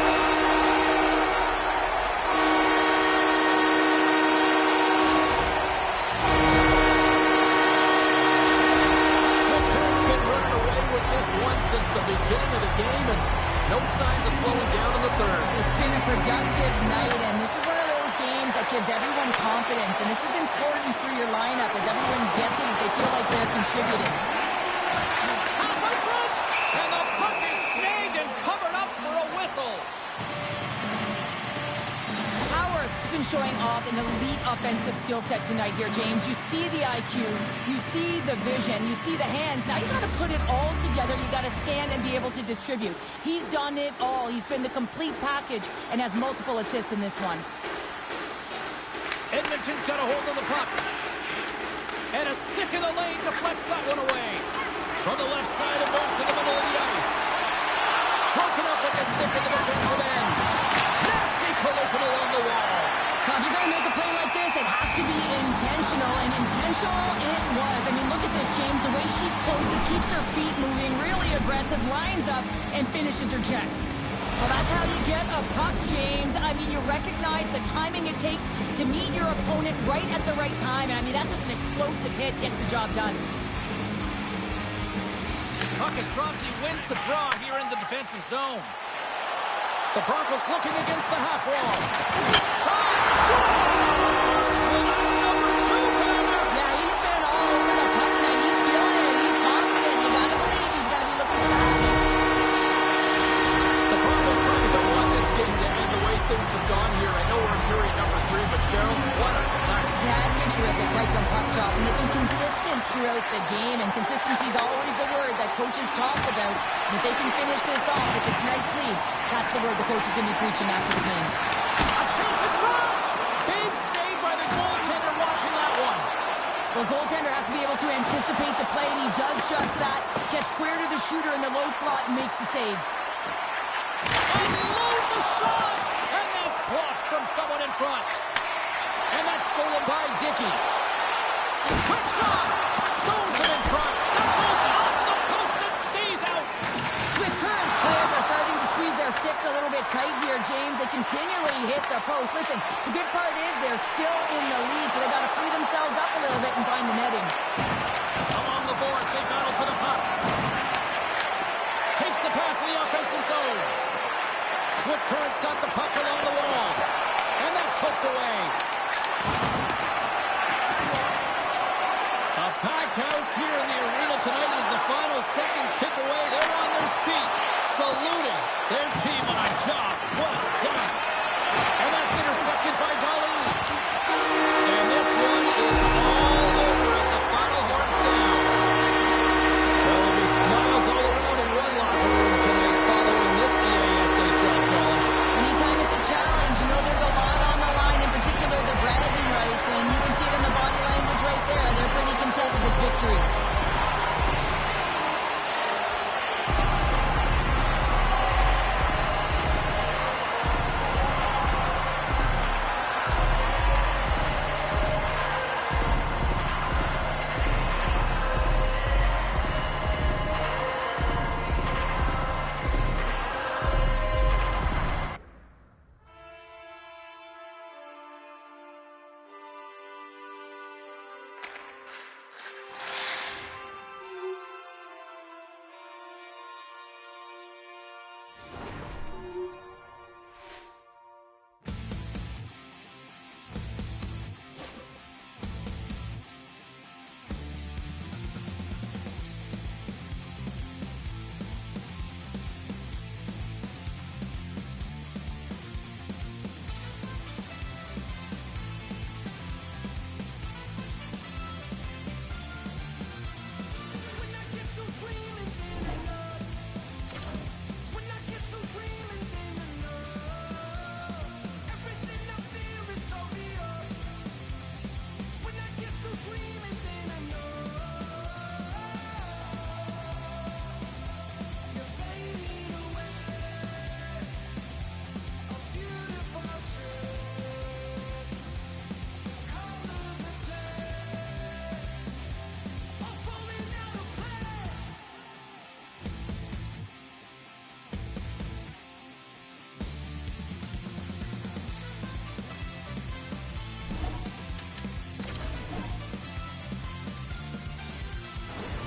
Swift Current's been running away with this one since the beginning of the game, and no signs of slowing down in the third. It's been a productive night, and this is one of those games that gives everyone confidence, and this is important for your lineup as everyone gets it, as they feel like they're contributing. Pass out front, and the puck is snagged and covered up for a whistle. Howard's been showing off an elite offensive skill set tonight here, James. You see the IQ, you see the vision, you see the hands. Now you got to put it all together. You got to stand and be able to distribute. He's done it all. He's been the complete package and has multiple assists in this one. Edmonton's got a hold of the puck. And a stick in the lane deflects that one away. From the left side, it moves to the middle of the ice. Broken up with the stick at the defensive end. Nasty collision along the wall. Now, if you're going to make a play like this, it has to be intentional, and intentional it was. I mean, look at this, James. The way she closes, keeps her feet moving, really aggressive, lines up, and finishes her check. Well, that's how you get a puck, James. I mean, you recognize the timing it takes to meet your opponent right at the right time. I mean, that's just an explosive hit, gets the job done. Puck is dropped, and he wins the draw here in the defensive zone. The Broncos looking against the half wall. Shot! Scores! Well, that's number 2, Palmer. Yeah, he's been all over the puck tonight. He's feeling it. He's confident. You got to believe he's going to be looking for the hat. The Broncos probably don't want this game to end the way things have gone here. I know we're in period number 3, but Cheryl, what a night. Yeah, it's been terrific right from puck drop. And they've been consistent throughout the game, and consistency is always a word that coaches talk about. And if they can finish this off with this nice lead, that's the word the coach is going to be preaching after the game. A chance in front! Big save by the goaltender watching that one. Well, goaltender has to be able to anticipate the play, and he does just that. Gets square to the shooter in the low slot and makes the save. And loads a shot! And that's blocked from someone in front. And that's stolen by Dickey. Quick shot! Stones it in front. That goes off the post and stays out. Swift Currents players are starting to squeeze their sticks a little bit tight here, James. They continually hit the post. Listen, the good part is they're still in the lead, so they've got to free themselves up a little bit and find the netting. Along the boards, they battle for the puck. Takes the pass in the offensive zone. Swift Current's got the puck along the wall.